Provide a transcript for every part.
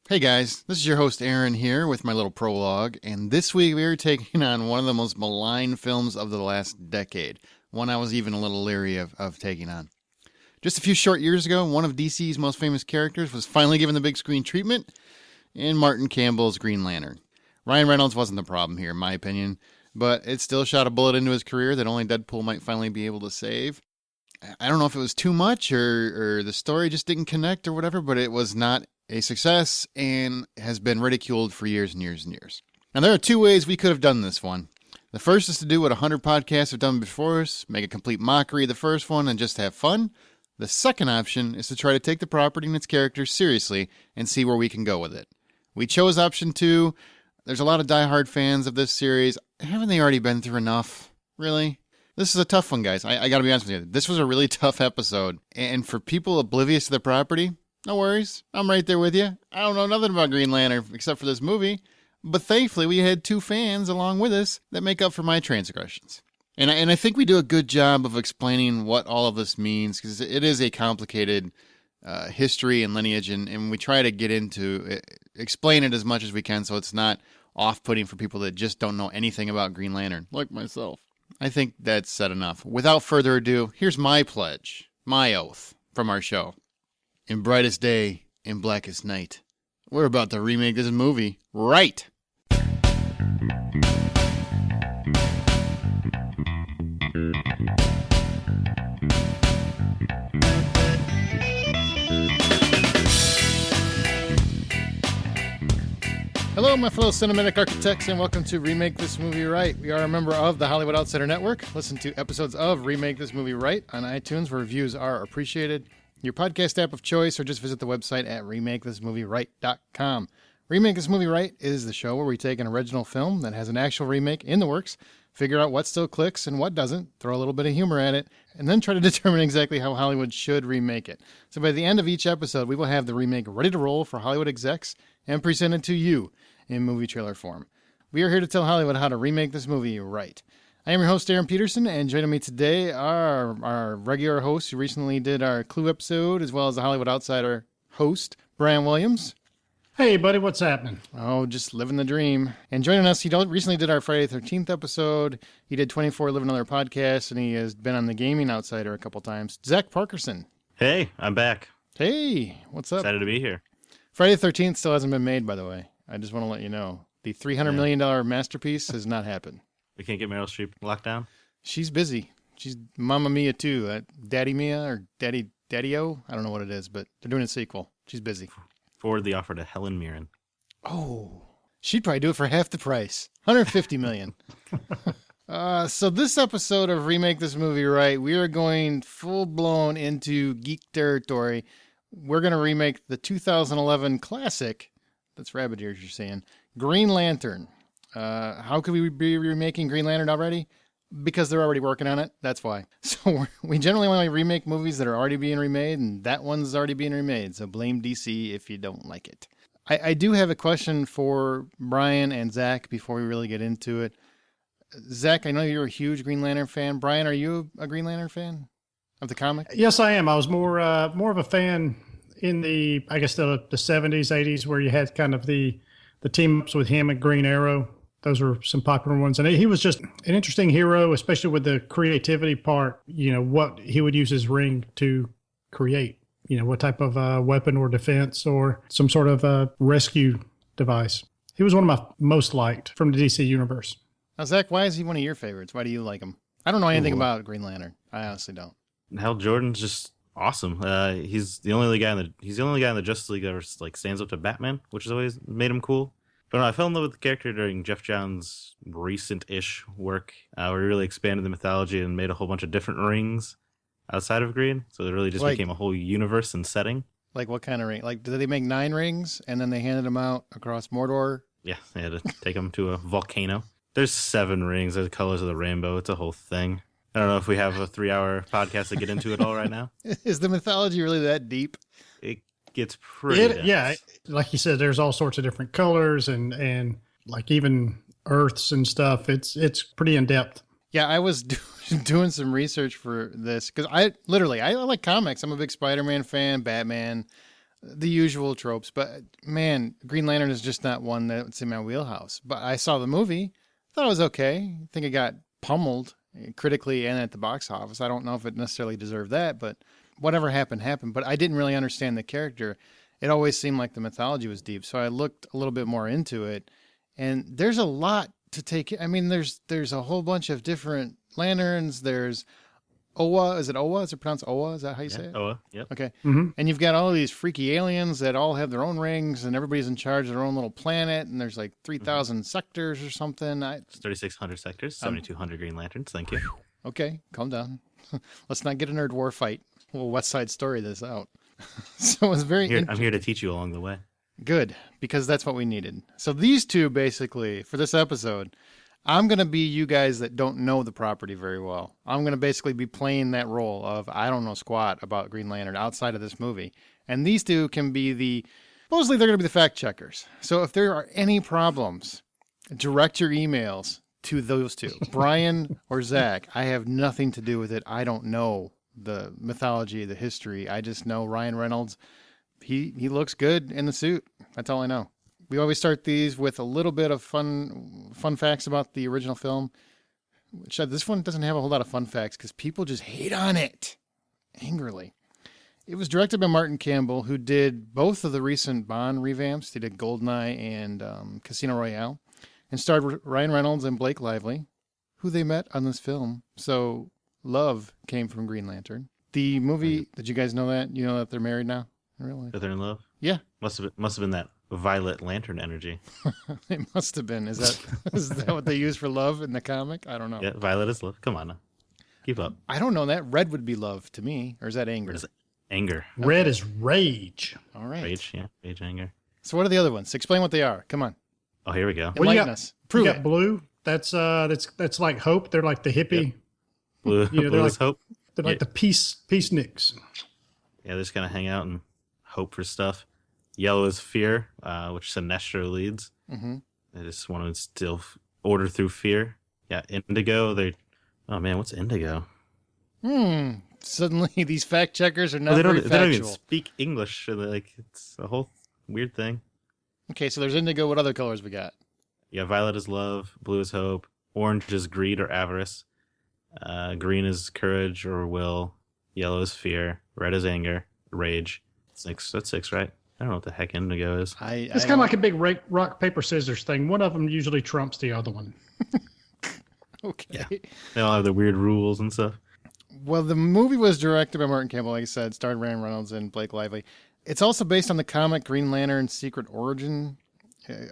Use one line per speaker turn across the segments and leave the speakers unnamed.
Hey guys, this is your host Aaron here with my little prologue, and this week we are taking on one of the most maligned films of the last decade, one I was even a little leery of taking on. Just a few short years ago, one of DC's most famous characters was finally given the big screen treatment in Martin Campbell's Green Lantern. Ryan Reynolds wasn't the problem here, in my opinion, but it still shot a bullet into his career that only Deadpool might finally be able to save. I don't know if it was too much or the story just didn't connect or whatever, but it was not a success and has been ridiculed for years and years and years. Now, there are two ways we could have done this one. The first is to do what 100 podcasts have done before us, make a complete mockery of the first one and just have fun. The second option is to try to take the property and its characters seriously and see where we can go with it. We chose option 2. There's a lot of diehard fans of this series. Haven't they already been through enough? Really? This is a tough one, guys. I gotta be honest with you. This was a really tough episode. And for people oblivious to the property, no worries. I'm right there with you. I don't know nothing about Green Lantern except for this movie. But thankfully, we had 2 fans along with us that make up for my transgressions. And I think we do a good job of explaining what all of this means, because it is a complicated history and lineage, and we try to get into it, explain it as much as we can so it's not off-putting for people that just don't know anything about Green Lantern, like myself. I think that's said enough. Without further ado, here's my pledge, my oath from our show. In brightest day, in blackest night, we're about to remake this movie right. Hello, my fellow cinematic architects, and welcome to Remake This Movie Right. We are a member of the Hollywood Outsider Network. Listen to episodes of Remake This Movie Right on iTunes, where reviews are appreciated. Your podcast app of choice, or just visit the website at RemakeThisMovieRight.com. Remake This Movie Right is the show where we take an original film that has an actual remake in the works, figure out what still clicks and what doesn't, throw a little bit of humor at it, and then try to determine exactly how Hollywood should remake it. So by the end of each episode, we will have the remake ready to roll for Hollywood execs and presented to you in movie trailer form. We are here to tell Hollywood how to remake this movie right. I am your host, Aaron Peterson, and joining me today are our regular host who recently did our Clue episode, as well as the Hollywood Outsider host, Brian Williams.
Hey, buddy, what's happening?
Oh, just living the dream. And joining us, he recently did our Friday the 13th episode. He did 24 Live Another Podcast, and he has been on the Gaming Outsider a couple times. Zack Parkerson.
Hey, I'm back.
Hey, what's up?
Excited to be here.
Friday the 13th still hasn't been made, by the way. I just want to let you know. The $300 million masterpiece has not happened.
We can't get Meryl Streep locked down?
She's busy. She's Mamma Mia, too. Daddy Mia or Daddy-O? I don't know what it is, but they're doing a sequel. She's busy.
Forward the offer to Helen Mirren.
Oh, she'd probably do it for half the price. $150 million. So this episode of Remake This Movie Right, we are going full-blown into geek territory. We're going to remake the 2011 classic, that's rabbit ears you're saying, Green Lantern. How could we be remaking Green Lantern already? Because they're already working on it. That's why. So we generally only remake movies that are already being remade, and that one's already being remade. So blame DC if you don't like it. I do have a question for Brian and Zach before we really get into it. Zach, I know you're a huge Green Lantern fan. Brian, are you a Green Lantern fan of the comic?
Yes, I am. I was more of a fan in the 70s, 80s, where you had kind of the team-ups with him and Green Arrow. Those were some popular ones. And he was just an interesting hero, especially with the creativity part, what he would use his ring to create, what type of weapon or defense or some sort of rescue device. He was one of my most liked from the DC universe.
Now, Zach, why is he one of your favorites? Why do you like him? I don't know anything about Green Lantern. I honestly don't.
Hal Jordan's just awesome. He's the only guy in the Justice League that ever stands up to Batman, which has always made him cool. But I fell in love with the character during Jeff Johns' recent-ish work, where he really expanded the mythology and made a whole bunch of different rings outside of Green. So it really just became a whole universe and setting.
Like what kind of ring? Like, did they make 9 rings and then they handed them out across Mordor?
Yeah, they had to take them to a volcano. There's 7 rings. There's the colors of the rainbow. It's a whole thing. I don't know if we have a 3-hour podcast to get into it all right now.
Is the mythology really that deep?
It gets pretty dense.
Yeah, like you said, there's all sorts of different colors and like even earths and stuff. It's pretty in depth.
Yeah, I was doing some research for this because I like comics. I'm a big Spider-Man fan, Batman. the usual tropes. But man, Green Lantern is just not one that's in my wheelhouse. But I saw the movie, thought it was okay. I think it got pummeled critically and at the box office. I don't know if it necessarily deserved that, but whatever happened, happened. But I didn't really understand the character. It always seemed like the mythology was deep. So I looked a little bit more into it. And there's a lot to take. I mean, there's a whole bunch of different lanterns. There's Oa. Is it Oa? Is it pronounced Oa? Is that how you say it?
Oa, yep.
Okay.
Mm-hmm.
And you've got all these freaky aliens that all have their own rings, and everybody's in charge of their own little planet, and there's like 3,000 sectors or something.
It's 3,600 sectors, 7,200 Green Lanterns. Thank you.
Okay, calm down. Let's not get a nerd war fight. We'll West Side Story this out. So it was very
I'm here to teach you along the way.
Good, because that's what we needed. So these two, basically, for this episode, I'm going to be you guys that don't know the property very well. I'm going to basically be playing that role of I don't know squat about Green Lantern outside of this movie. And these two can be supposedly they're going to be the fact checkers. So if there are any problems, direct your emails to those two, Brian or Zach. I have nothing to do with it. I don't know the mythology, the history. I just know Ryan Reynolds. He looks good in the suit. That's all I know. We always start these with a little bit of fun facts about the original film. Which this one doesn't have a whole lot of fun facts because people just hate on it angrily. It was directed by Martin Campbell, who did both of the recent Bond revamps. He did GoldenEye and Casino Royale, and starred Ryan Reynolds and Blake Lively, who they met on this film. So love came from Green Lantern. The movie, did you guys know that? You know that they're married now? Really?
That they're in love?
Yeah.
Must have been that Violet Lantern energy.
It must have been. Is that what they use for love in the comic? I don't know.
Yeah, Violet is love. Come on now. Keep up.
I don't know that. Red would be love to me. Or is that anger?
Red is anger.
Red is rage.
All right.
Rage, yeah. Rage, anger.
So what are the other ones? Explain what they are. Come on.
Oh, here we go.
Well, you
Enlighten
got-
us. Prove
You
it.
got blue. That's like hope. They're like the hippie.
Yep. Blue,
You know,
blue is hope.
They're like
Yeah.
the peacenicks.
Yeah, they just kind of hang out and hope for stuff. Yellow is fear, which Sinestro leads.
Mm-hmm.
They just want to instill order through fear. Yeah, indigo. Oh man, what's indigo?
Suddenly these fact checkers are not
Well,
very
they don't even
factual.
speak English. So like it's a whole weird thing.
Okay, so there's indigo. What other colors we got?
Yeah, violet is love, blue is hope, orange is greed or avarice, green is courage or will, yellow is fear, red is anger, rage. Six. That's six, right? I don't know what the heck indigo is.
It's kind of like a big rock, paper, scissors thing. One of them usually trumps the other one.
Okay.
Yeah. They all have their weird rules and stuff.
Well, the movie was directed by Martin Campbell, like I said, starred Ryan Reynolds and Blake Lively. It's also based on the comic Green Lantern Secret Origin.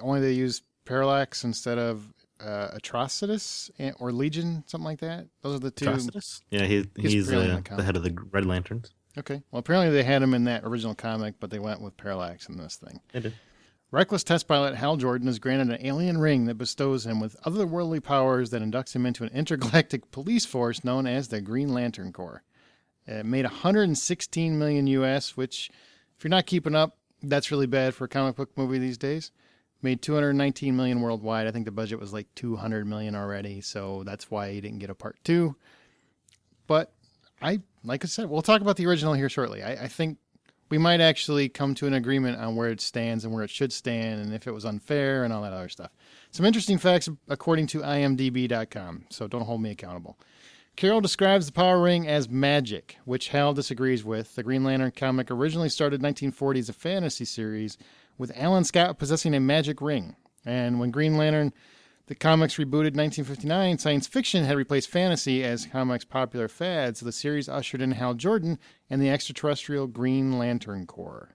Only they use Parallax instead of Atrocitus or Legion, something like that. Those are the two.
Atrocitus? Yeah, he's
apparently in the
the
comic.
head of the Red Lanterns.
Okay. Well, apparently they had him in that original comic, but they went with Parallax in this thing.
They did.
Reckless test pilot Hal Jordan is granted an alien ring that bestows him with otherworldly powers that inducts him into an intergalactic police force known as the Green Lantern Corps. It made $116 million US, which, if you're not keeping up, that's really bad for a comic book movie these days. Made $219 million worldwide. I think the budget was like $200 million already, so that's why he didn't get a part 2. But like I said, we'll talk about the original here shortly. I think we might actually come to an agreement on where it stands and where it should stand and if it was unfair and all that other stuff. Some interesting facts according to imdb.com, so don't hold me accountable. Carroll describes the power ring as magic, which Hal disagrees with. The Green Lantern comic originally started in 1940 as a fantasy series with Alan Scott possessing a magic ring. And when Green Lantern, the comics rebooted in 1959, science fiction had replaced fantasy as comics' popular fad, so the series ushered in Hal Jordan and the extraterrestrial Green Lantern Corps.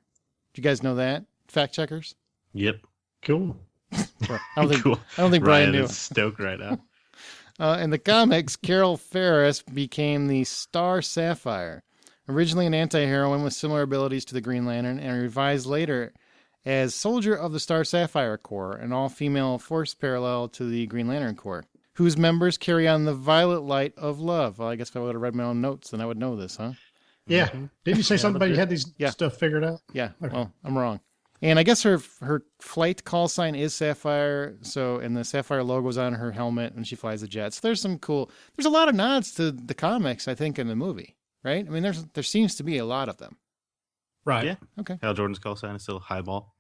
Do you guys know that? Fact checkers?
Yep.
Cool.
I don't think,
Cool.
I don't think Brian
Ryan
knew.
is stoked right now.
In the comics, Carol Ferris became the Star Sapphire, originally an anti-heroine with similar abilities to the Green Lantern, and revised later as Soldier of the Star Sapphire Corps, an all-female force parallel to the Green Lantern Corps, whose members carry on the violet light of love. Well, I guess if I would have read my own notes, then I would know this, huh?
Yeah. Didn't you say something about you had these
Yeah.
stuff figured out?
Yeah,
Okay.
well, I'm wrong. And I guess her flight call sign is Sapphire, and the Sapphire logo's on her helmet when she flies the jet. So there's a lot of nods to the comics, I think, in the movie, right? I mean, there seems to be a lot of them.
Right.
Yeah.
Okay.
Hal Jordan's call sign is still Highball.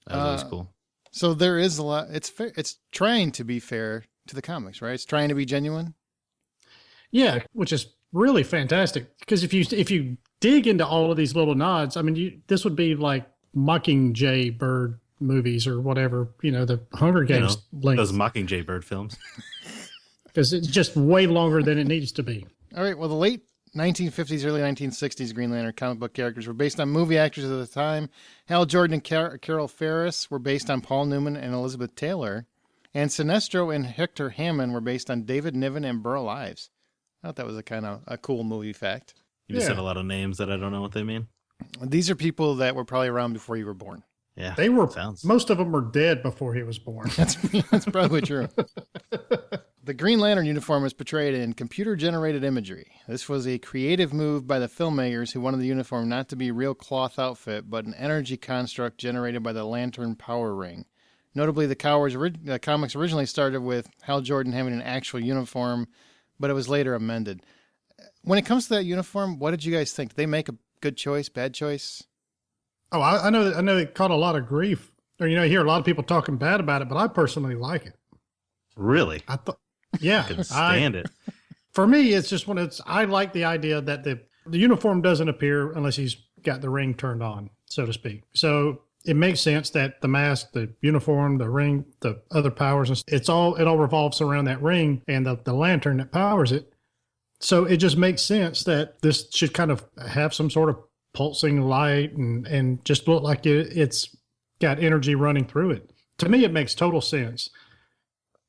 That was always cool.
So there is a lot. It's fair. It's trying to be fair to the comics, right? It's trying to be genuine.
Yeah, which is really fantastic because if you dig into all of these little nods, I mean, this would be like Mockingjay Bird movies or whatever, the Hunger Games length.
Those Mockingjay Bird films.
Because it's just way longer than it needs to be.
All right. Well, the late 1950s, early 1960s Green Lantern comic book characters were based on movie actors of the time. Hal Jordan and Carol Ferris were based on Paul Newman and Elizabeth Taylor. And Sinestro and Hector Hammond were based on David Niven and Burl Ives. I thought that was a kind of a cool movie fact.
You just said a lot of names that I don't know what they mean.
These are people that were probably around before you were born.
Yeah,
they were. Most of them were dead before he was born.
That's probably true. The Green Lantern uniform was portrayed in computer-generated imagery. This was a creative move by the filmmakers who wanted the uniform not to be a real cloth outfit, but an energy construct generated by the Lantern power ring. Notably, the comics originally started with Hal Jordan having an actual uniform, but it was later amended. When it comes to that uniform, what did you guys think? Did they make a good choice, bad choice?
Oh, I know it caught a lot of grief. Or, you hear a lot of people talking bad about it, but I personally like it.
Really?
I thought, yeah.
I couldn't stand it.
For me, it's just I like the idea that the uniform doesn't appear unless he's got the ring turned on, so to speak. So it makes sense that the mask, the uniform, the ring, the other powers, it all revolves around that ring and the lantern that powers it. So it just makes sense that this should kind of have some sort of pulsing light and just look like it's got energy running through it. To me, it makes total sense.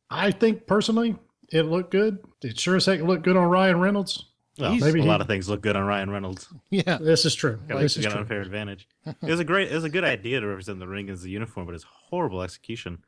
I think personally, it looked good. It sure as heck looked good on Ryan Reynolds.
Well, maybe a lot of things look good on Ryan Reynolds.
Yeah,
this is true.
This is an unfair advantage. It was a good idea to represent the ring as the uniform, but it's horrible execution.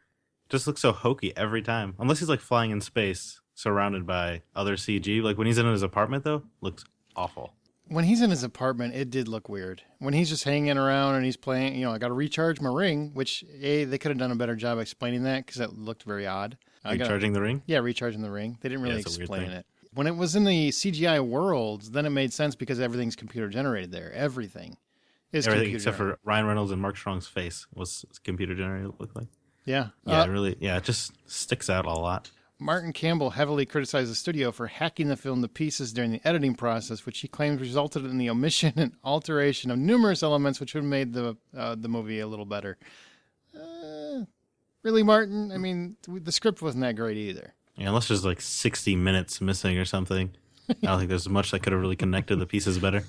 It just looks so hokey every time. Unless he's like flying in space, surrounded by other CG. Like when he's in his apartment, though, looks awful.
When he's in his apartment, it did look weird. When he's just hanging around and he's playing, I got to recharge my ring, which they could have done a better job explaining that because that looked very odd.
Recharging the ring?
Yeah, recharging the ring. They didn't really explain it. When it was in the CGI worlds, then it made sense because everything's computer generated there. Everything is
everything except for Ryan Reynolds and Mark Strong's face was computer generated. It looked like.
Yeah.
It just sticks out a lot.
Martin Campbell heavily criticized the studio for hacking the film to pieces during the editing process, which he claims resulted in the omission and alteration of numerous elements, which would have made the movie a little better. Really, Martin? I mean, the script wasn't that great either.
Yeah, unless there's like 60 minutes missing or something. I don't think there's much that could have really connected the pieces better.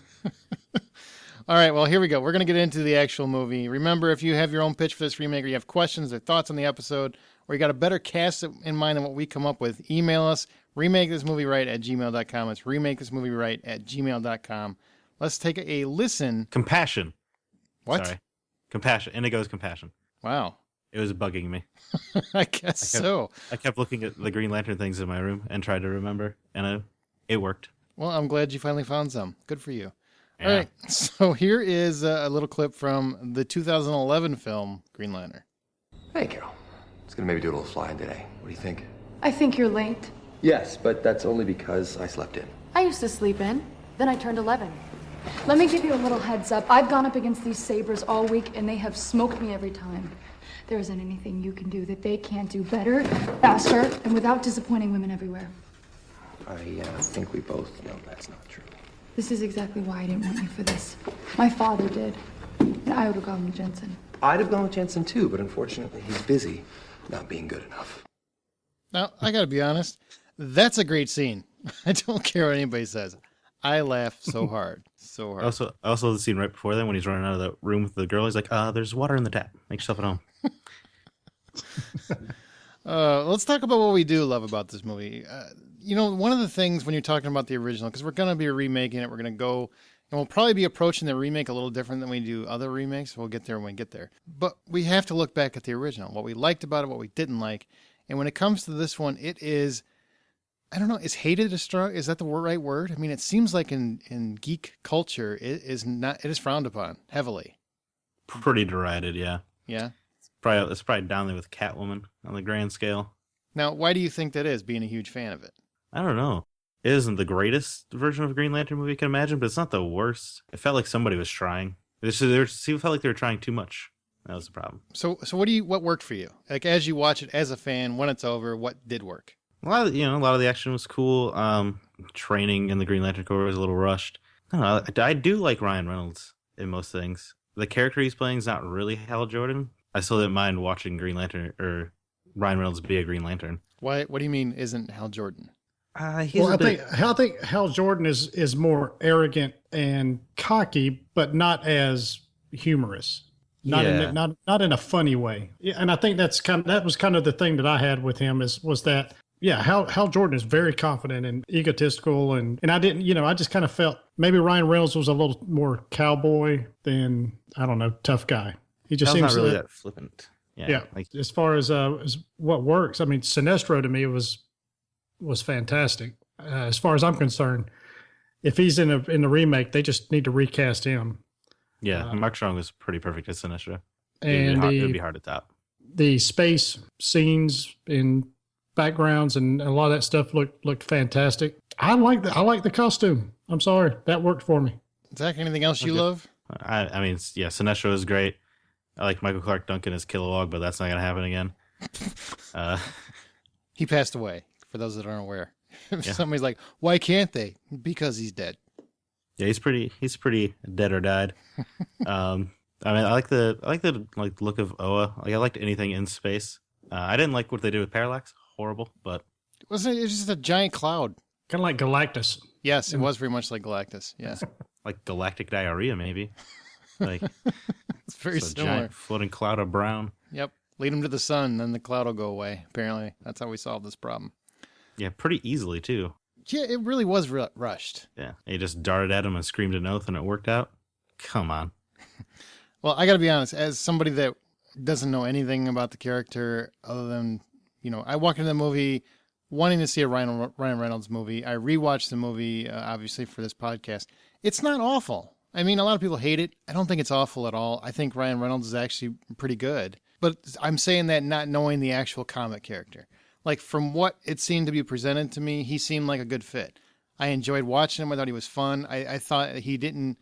All right, well, here we go. We're going to get into the actual movie. Remember, if you have your own pitch for this remake or you have questions or thoughts on the episode, or you got a better cast in mind than what we come up with, email us, remakethismovieright@gmail.com. It's remakethismovieright@gmail.com. Let's take a listen.
Compassion.
What?
Sorry. Compassion. Indigo's Compassion.
Wow.
It was bugging me.
I guess so.
I kept looking at the Green Lantern things in my room and tried to remember, and it worked.
Well, I'm glad you finally found some. Good for you.
Yeah.
All right, so here is a little clip from the 2011 film Green Lantern.
Hey, Carol. It's gonna maybe do a little flying today. What do you think?
I think you're late.
Yes, but that's only because I slept in.
I used to sleep in, then I turned 11. Let me give you a little heads up. I've gone up against these sabers all week, and they have smoked me every time. There isn't anything you can do that they can't do better, faster, and without disappointing women everywhere.
I think we both know that's not true.
This is exactly why I didn't want you for this. My father did, and I would have gone with Jensen.
I'd have gone with Jensen too, but unfortunately he's busy not being good enough.
Now, I got to be honest, that's a great scene. I don't care what anybody says. I laugh so hard, so hard.
Also, the scene right before then when he's running out of the room with the girl, he's like, there's water in the tap. Make yourself at home.
Let's talk about what we do love about this movie. One of the things when you're talking about the original, because we're going to be remaking it, we're going to go, and we'll probably be approaching the remake a little different than we do other remakes. We'll get there when we get there. But we have to look back at the original, what we liked about it, what we didn't like. And when it comes to this one, it is, I don't know, is hated is that the right word? I mean, it seems like in geek culture, it is frowned upon heavily.
Pretty derided, yeah.
Yeah.
It's probably down there with Catwoman on the grand scale.
Now, why do you think that is, being a huge fan of it?
I don't know. It isn't the greatest version of a Green Lantern movie you can imagine, but it's not the worst. It felt like somebody was trying. It felt like they were trying too much. That was the problem.
So what worked for you? Like, as you watch it as a fan, when it's over, what did work?
A lot of the action was cool. Training in the Green Lantern Corps was a little rushed. I don't know. I do like Ryan Reynolds in most things. The character he's playing is not really Hal Jordan. I still didn't mind watching Green Lantern or Ryan Reynolds be a Green Lantern.
Why? What do you mean isn't Hal Jordan?
I think Hal Jordan is more arrogant and cocky, but not as humorous. Not in a funny way. Yeah, and I think that was kind of the thing that I had with him was that Hal Jordan is very confident and egotistical, and I didn't, I just kind of felt maybe Ryan Reynolds was a little more cowboy than, I don't know, tough guy. He just seems
not really that flippant.
Yeah. As far as what works, I mean, Sinestro to me was fantastic. As far as I'm concerned, if he's in the remake, they just need to recast him.
Yeah, Mark Strong was pretty perfect as Sinestro.
And
it would be hard to top.
The space scenes in backgrounds and a lot of that stuff looked fantastic. I like the costume. I'm sorry, that worked for me.
Zach, anything else you love?
I mean, yeah, Sinestro is great. I like Michael Clark Duncan as Kilowog, but that's not going to happen again.
He passed away, for those that aren't aware. Somebody's like, why can't they? Because he's dead.
Yeah, he's pretty dead or died. I mean, I like the look of Oa. Like, I liked anything in space. I didn't like what they did with Parallax. Horrible, but
wasn't it just a giant cloud?
Kind of like Galactus.
Yes, it was very much like Galactus. Yes,
like galactic diarrhea, maybe. Like
it's very similar.
Giant floating cloud of brown.
Yep. Lead him to the sun, then the cloud will go away. Apparently, that's how we solved this problem.
Yeah, pretty easily too.
Yeah, it really was rushed.
Yeah, he just darted at him and screamed an oath, and it worked out. Come on.
Well, I got to be honest. As somebody that doesn't know anything about the character other than, I walked into the movie wanting to see a Ryan Reynolds movie. I rewatched the movie, obviously, for this podcast. It's not awful. I mean, a lot of people hate it. I don't think it's awful at all. I think Ryan Reynolds is actually pretty good. But I'm saying that not knowing the actual comic character. Like, from what it seemed to be presented to me, he seemed like a good fit. I enjoyed watching him. I thought he was fun. I thought he didn't...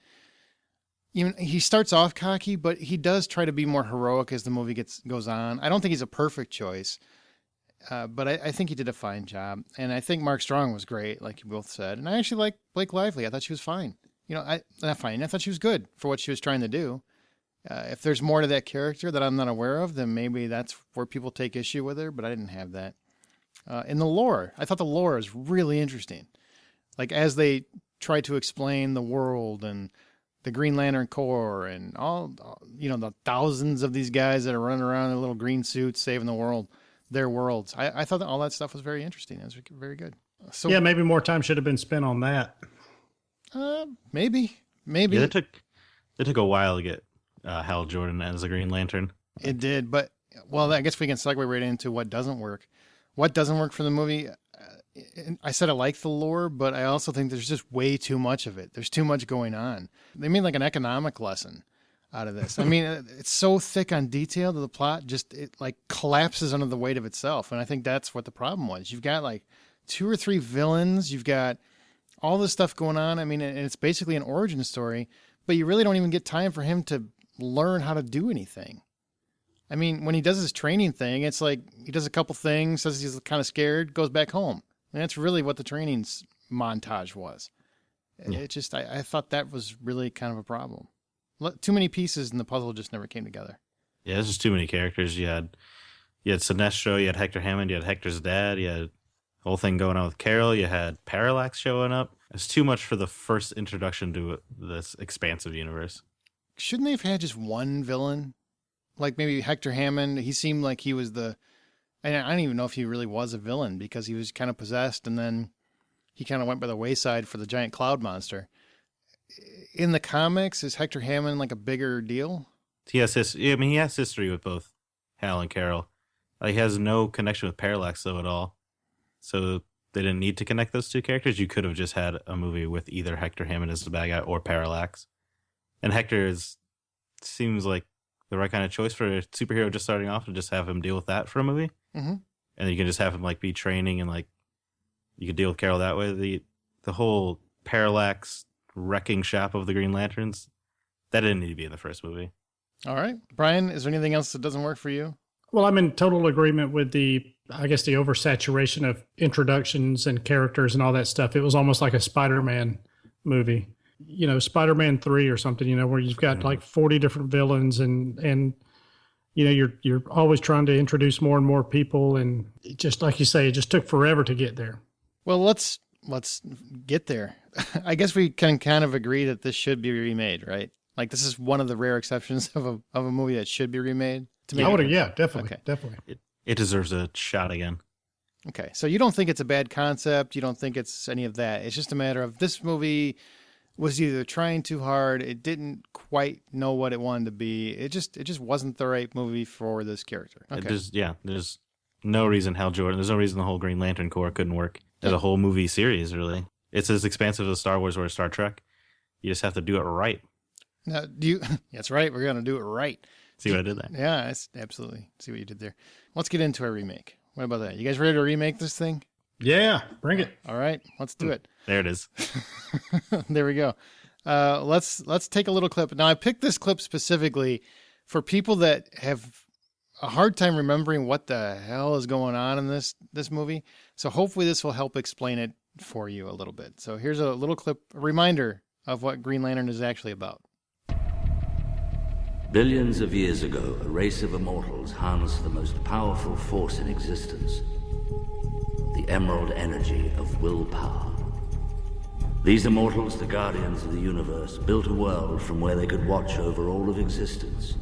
he starts off cocky, but he does try to be more heroic as the movie goes on. I don't think he's a perfect choice, but I think he did a fine job. And I think Mark Strong was great, like you both said. And I actually like Blake Lively. I thought she was fine. Not fine. I thought she was good for what she was trying to do. If there's more to that character that I'm not aware of, then maybe that's where people take issue with her, but I didn't have that. In the lore, I thought the lore is really interesting. Like, as they try to explain the world and the Green Lantern Corps and all, the thousands of these guys that are running around in little green suits saving the world, their worlds. I thought that all that stuff was very interesting. It was very good. So
yeah, maybe more time should have been spent on that.
Maybe.
Yeah, it took a while to get Hal Jordan as a Green Lantern.
It did, but I guess we can segue right into what doesn't work. What doesn't work for the movie? I said I like the lore, but I also think there's just way too much of it. There's too much going on. They made like an economic lesson out of this. I mean, it's so thick on detail that the plot it like collapses under the weight of itself. And I think that's what the problem was. You've got like 2 or 3 villains. You've got all this stuff going on. I mean, and it's basically an origin story, but you really don't even get time for him to learn how to do anything. I mean, when he does his training thing, it's like he does a couple things, says he's kind of scared, goes back home. And that's really what the training montage was. Yeah. It just, I thought that was really kind of a problem. Too many pieces and the puzzle just never came together.
Yeah, there's just too many characters. You had Sinestro, you had Hector Hammond, you had Hector's dad, you had the whole thing going on with Carol, you had Parallax showing up. It's too much for the first introduction to this expansive universe.
Shouldn't they have had just one villain? Like maybe Hector Hammond, he seemed like he was I don't even know if he really was a villain because he was kind of possessed and then he kind of went by the wayside for the giant cloud monster. In the comics, is Hector Hammond like a bigger deal?
He has history with both Hal and Carol. He has no connection with Parallax though at all. So they didn't need to connect those two characters. You could have just had a movie with either Hector Hammond as the bad guy or Parallax. And Hector seems like the right kind of choice for a superhero just starting off, to just have him deal with that for a movie. Mm-hmm. And then you can just have him like be training and like you could deal with Carol that way. The whole Parallax wrecking shop of the Green Lanterns, That didn't need to be in the first movie.
All right. Brian, is there anything else that doesn't work for you?
Well, I'm in total agreement with the oversaturation of introductions and characters and all that stuff. It was almost like a Spider-Man movie, Spider-Man 3 or something, where you've got like 40 different villains and you're always trying to introduce more and more people. And just like you say, it just took forever to get there.
Well, let's get there. I guess we can kind of agree that this should be remade, right? Like this is one of the rare exceptions of a movie that should be remade.
Definitely.
Okay.
Definitely.
It deserves a shot again.
Okay, so you don't think it's a bad concept. You don't think it's any of that. It's just a matter of this movie was either trying too hard. It didn't quite know what it wanted to be. It just wasn't the right movie for this character. Okay.
There's no reason Hal Jordan. There's no reason the whole Green Lantern Corps couldn't work. As a whole movie series, really. It's as expansive as Star Wars or Star Trek. You just have to do it right.
Now, that's right. We're going to do it right.
See what I did there?
Yeah, absolutely. See what you did there. Let's get into a remake. What about that? You guys ready to remake this thing?
Yeah, bring it.
All right, let's do it.
There it is.
There we go. Let's take a little clip. Now, I picked this clip specifically for people that have a hard time remembering what the hell is going on in this movie. So hopefully this will help explain it for you a little bit. So here's a little clip, a reminder of what Green Lantern is actually about.
Billions of years ago, a race of immortals harnessed the most powerful force in existence, the emerald energy of willpower. These immortals, the guardians of the universe, built a world from where they could watch over all of existence,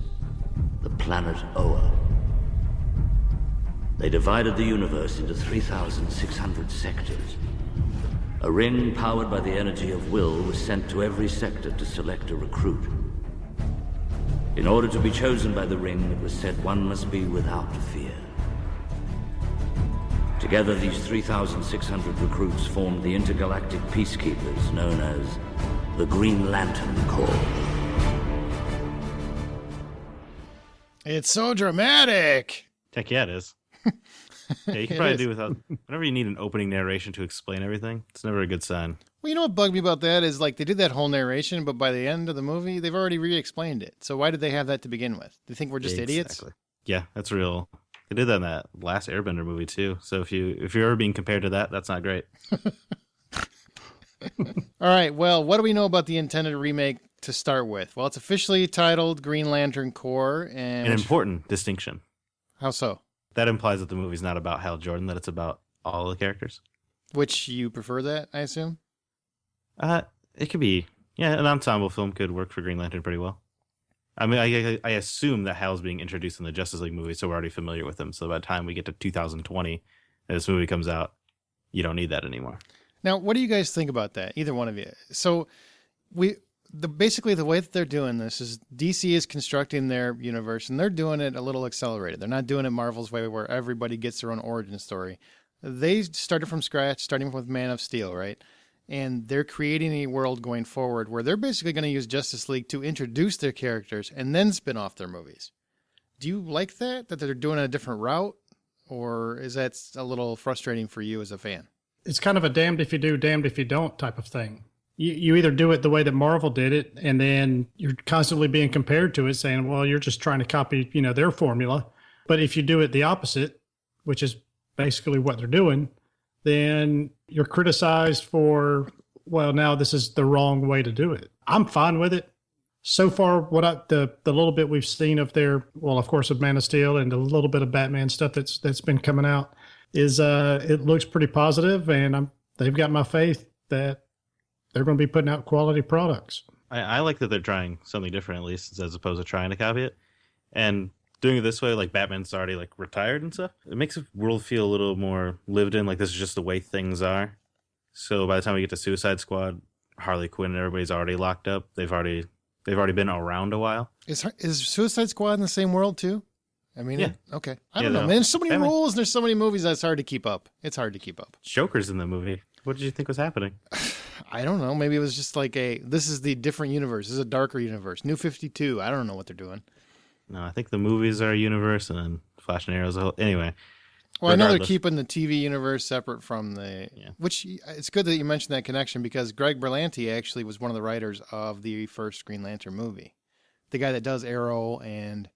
the planet Oa. They divided the universe into 3,600 sectors. A ring powered by the energy of will was sent to every sector to select a recruit. In order to be chosen by the ring, it was said one must be without fear. Together, these 3,600 recruits formed the intergalactic peacekeepers known as the Green Lantern Corps.
It's so dramatic.
Heck yeah, it is. Yeah, you can probably do without. Whenever you need an opening narration to explain everything, it's never a good sign.
Well, you know what bugged me about that is like they did that whole narration, but by the end of the movie, they've already re-explained it. So why did they have that to begin with? Do you think we're just idiots?
Yeah, that's real. They did that in that last Airbender movie too. So if you're ever being compared to that, that's not great.
All right. Well, what do we know about the intended remake to start with? Well, it's officially titled Green Lantern Corps, and
An important distinction.
How so?
That implies that the movie's not about Hal Jordan, that it's about all the characters.
Which you prefer that, I assume?
It could be. Yeah, an ensemble film could work for Green Lantern pretty well. I mean, I assume that Hal's being introduced in the Justice League movie, so we're already familiar with him. So by the time we get to 2020 and this movie comes out, you don't need that anymore.
Now, what do you guys think about that? Either one of you. So basically the way that they're doing this is DC is constructing their universe, and they're doing it a little accelerated. They're not doing it Marvel's way where everybody gets their own origin story. They started from scratch, starting with Man of Steel, right? And they're creating a world going forward where they're basically going to use Justice League to introduce their characters and then spin off their movies. Do you like that they're doing a different route? Or is that a little frustrating for you as a fan?
It's kind of a damned if you do, damned if you don't type of thing. You either do it the way that Marvel did it, and then you're constantly being compared to it, saying, well, you're just trying to copy, their formula. But if you do it the opposite, which is basically what they're doing, then you're criticized for, well, now this is the wrong way to do it. I'm fine with it. So far, the little bit we've seen of their, well, of course, of Man of Steel and a little bit of Batman stuff that's been coming out is it looks pretty positive, and they've got my faith that they're going to be putting out quality products.
I like that they're trying something different, at least, as opposed to trying to copy it. And doing it this way, like Batman's already like retired and stuff, it makes the world feel a little more lived in, like this is just the way things are. So by the time we get to Suicide Squad, Harley Quinn and everybody's already locked up. They've already been around a while.
Is Suicide Squad in the same world too? I mean,
yeah.
Okay. I don't know, man. There's so many rules and there's so many movies that it's hard to keep up. It's hard to keep up.
Joker's in the movie. What did you think was happening?
I don't know. Maybe it was just like this is the different universe. This is a darker universe. New 52. I don't know what they're doing.
No, I think the movies are a universe and then Flash and Arrow is a whole. Anyway.
Well, I know they're
regardless.
keeping the TV universe separate from the, which it's good that you mentioned that connection because Greg Berlanti actually was one of the writers of the first Green Lantern movie. The guy that does Arrow and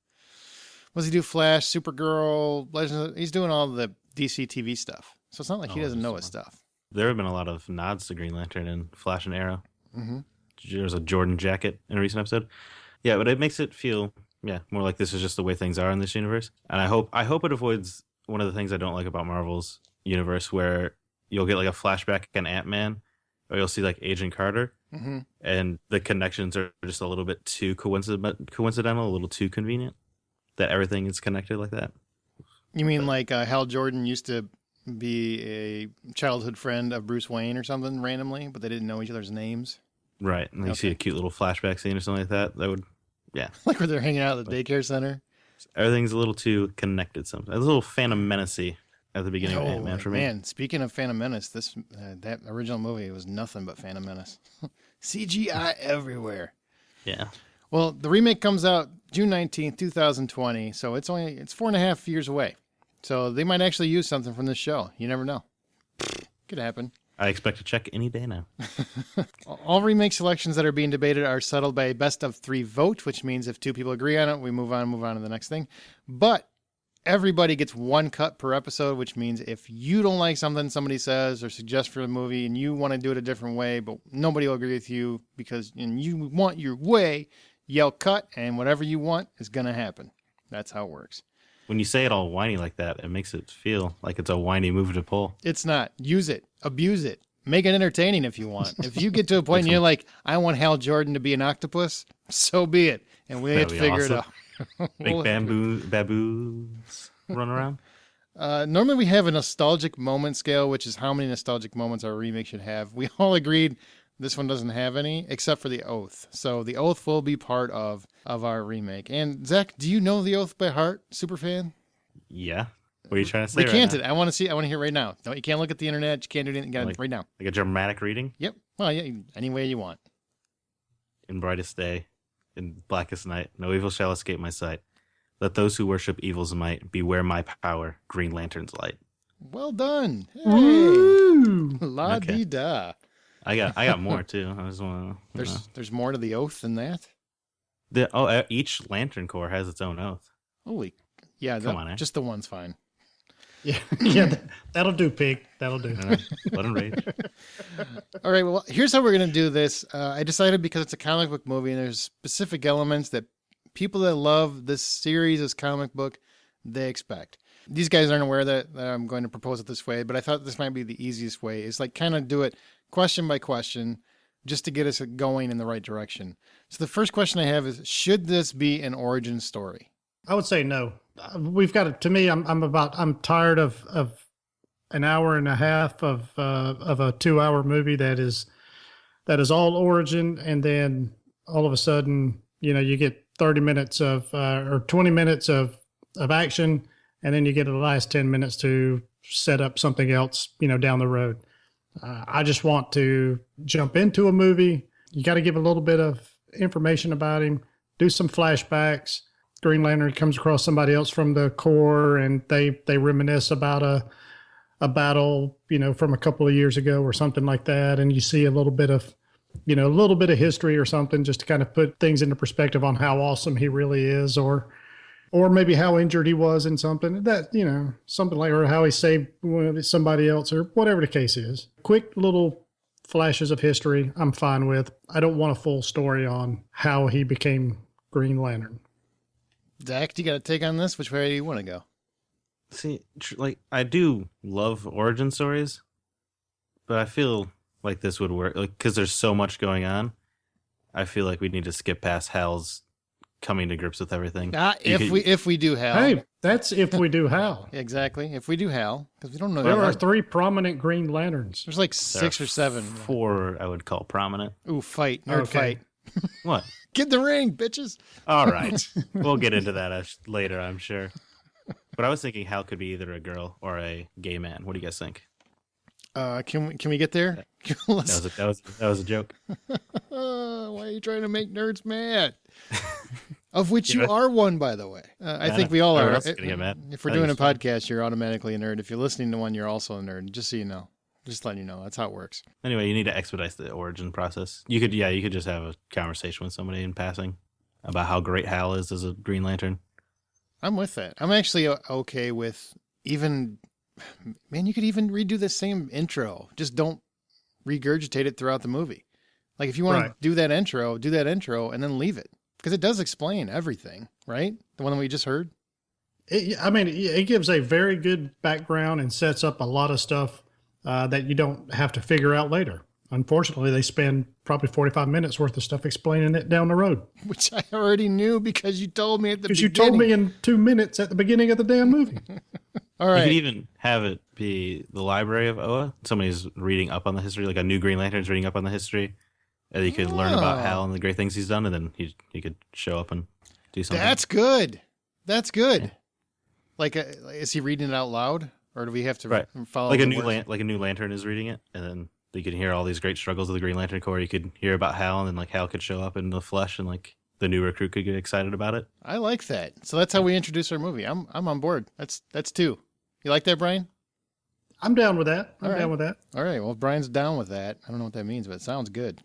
what does he do? Flash, Supergirl, Legends. He's doing all the DC TV stuff. So it's not like he doesn't know his stuff.
There have been a lot of nods to Green Lantern and Flash and Arrow.
Mm-hmm.
There's a Jordan jacket in a recent episode. Yeah, but it makes it feel more like this is just the way things are in this universe. And I hope it avoids one of the things I don't like about Marvel's universe, where you'll get like a flashback on Ant-Man, or you'll see like Agent Carter, and the connections are just a little bit too coincidental, a little too convenient. That everything is connected like that.
You mean like Hal Jordan used to be a childhood friend of Bruce Wayne or something randomly, but they didn't know each other's names? Right.
And you see a cute little flashback scene or something like that. That would,
like where they're hanging out at the daycare center.
Everything's a little too connected sometimes. A little Phantom Menace-y at the beginning of Ant-Man for me.
Man, speaking of Phantom Menace, that original movie was nothing but Phantom Menace. CGI everywhere.
Yeah.
Well, the remake comes out June 19th, 2020, so it's 4.5 years away. So they might actually use something from this show. You never know. Could happen.
I expect a check any day now.
All remake selections that are being debated are settled by a best of 3 vote, which means if 2 people agree on it, we move on to the next thing. But everybody gets 1 cut per episode, which means if you don't like something somebody says or suggests for the movie and you want to do it a different way, but nobody will agree with you because you want your way, yell cut, and whatever you want is going to happen. That's how it works.
When you say it all whiny like that, it makes it feel like it's a whiny move to pull.
It's not. Use it. Abuse it. Make it entertaining if you want. If you get to a point and you're like, I want Hal Jordan to be an octopus, so be it. And we have to figure it out.
Make baboons run around.
Normally we have a nostalgic moment scale, which is how many nostalgic moments our remake should have. We all agreed this one doesn't have any, except for the Oath. So the Oath will be part of our remake. And Zach, do you know the Oath by heart, superfan?
Yeah. What are you trying to say?
Recant it. I want to hear it right now. No, you can't look at the internet. You can't do anything. You got it right now.
Like a dramatic reading?
Yep. Well, yeah, any way you want.
In brightest day, in blackest night, no evil shall escape my sight. Let those who worship evil's might beware my power, Green Lantern's light.
Well done. Hey. La-dee-da.
I got more too. I just want to.
There's more to the Oath than that.
Each Lantern Corps has its own oath.
Holy, yeah.
Come on,
just the one's fine.
Yeah, that'll do, Pig. That'll do.
Let him rage.
All right. Well, here's how we're gonna do this. I decided because it's a comic book movie and there's specific elements that people that love this series, this comic book, they expect. These guys aren't aware that I'm going to propose it this way, but I thought this might be the easiest way. Is like kind of do it question by question, just to get us going in the right direction. So the first question I have is, should this be an origin story?
I would say no. We've got it. To me, I'm tired of an hour and a half of a 2-hour movie that is all origin, and then all of a sudden, you get 30 minutes or 20 minutes of action, and then you get the last 10 minutes to set up something else, down the road. I just want to jump into a movie. You got to give a little bit of information about him, do some flashbacks. Green Lantern comes across somebody else from the Corps, and they reminisce about a battle, from a couple of years ago or something like that. And you see a little bit of history or something, just to kind of put things into perspective on how awesome he really is, or maybe how injured he was in something that, something like, or how he saved somebody else, or whatever the case is. Quick little flashes of history, I'm fine with. I don't want a full story on how he became Green Lantern.
Zach, do you got a take on this? Which way do you want to go?
See, I do love origin stories, but I feel like this would work, because there's so much going on. I feel like we need to skip past Hal's coming to grips with everything.
If we do Hal.
Hey, that's if we do Hal.
Exactly. If we do Hal, because we don't know.
There are 3 prominent Green Lanterns.
There's like 6 or 7.
4 I would call prominent.
Ooh, fight. Nerd fight.
What?
Get in the ring, bitches.
All right. We'll get into that later, I'm sure. But I was thinking Hal could be either a girl or a gay man. What do you guys think?
Can we get there?
That was a joke.
Why are you trying to make nerds mad? Of which you
Yeah.
are one, by the way. I
Yeah,
think we all
everyone
are.
else is gonna get mad.
If we're
I think
doing a
it's fun.
podcast, you're automatically a nerd. If you're listening to one, you're also a nerd. Just so you know. Just letting you know. That's how it works.
Anyway, you need to expedite the origin process. You could just have a conversation with somebody in passing about how great Hal is as a Green Lantern.
I'm with that. I'm actually okay with even... Man, you could even redo the same intro. Just don't regurgitate it throughout the movie. Like, if you want to do that intro, and then leave it. Because it does explain everything, right? The one that we just heard?
It gives a very good background and sets up a lot of stuff that you don't have to figure out later. Unfortunately, they spend probably 45 minutes worth of stuff explaining it down the road.
Which I already knew because you told me at the beginning.
Because you told me in 2 minutes at the beginning of the damn movie.
All right.
You could even have it be the library of Oa. Somebody's reading up on the history, like a new Green Lantern's reading up on the history. And you could learn about Hal and the great things he's done, and then he could show up and do something.
That's good. That's good. Yeah. Like, is he reading it out loud, or do we have to follow?
Like a new Lantern is reading it, and then you can hear all these great struggles of the Green Lantern Corps. You could hear about Hal, and then like Hal could show up in the flesh, and like the new recruit could get excited about it.
I like that. So that's how we introduce our movie. I'm on board. That's 2. You like that, Brian?
I'm down with that. I'm down with that.
All right. Well, if Brian's down with that. I don't know what that means, but it sounds good.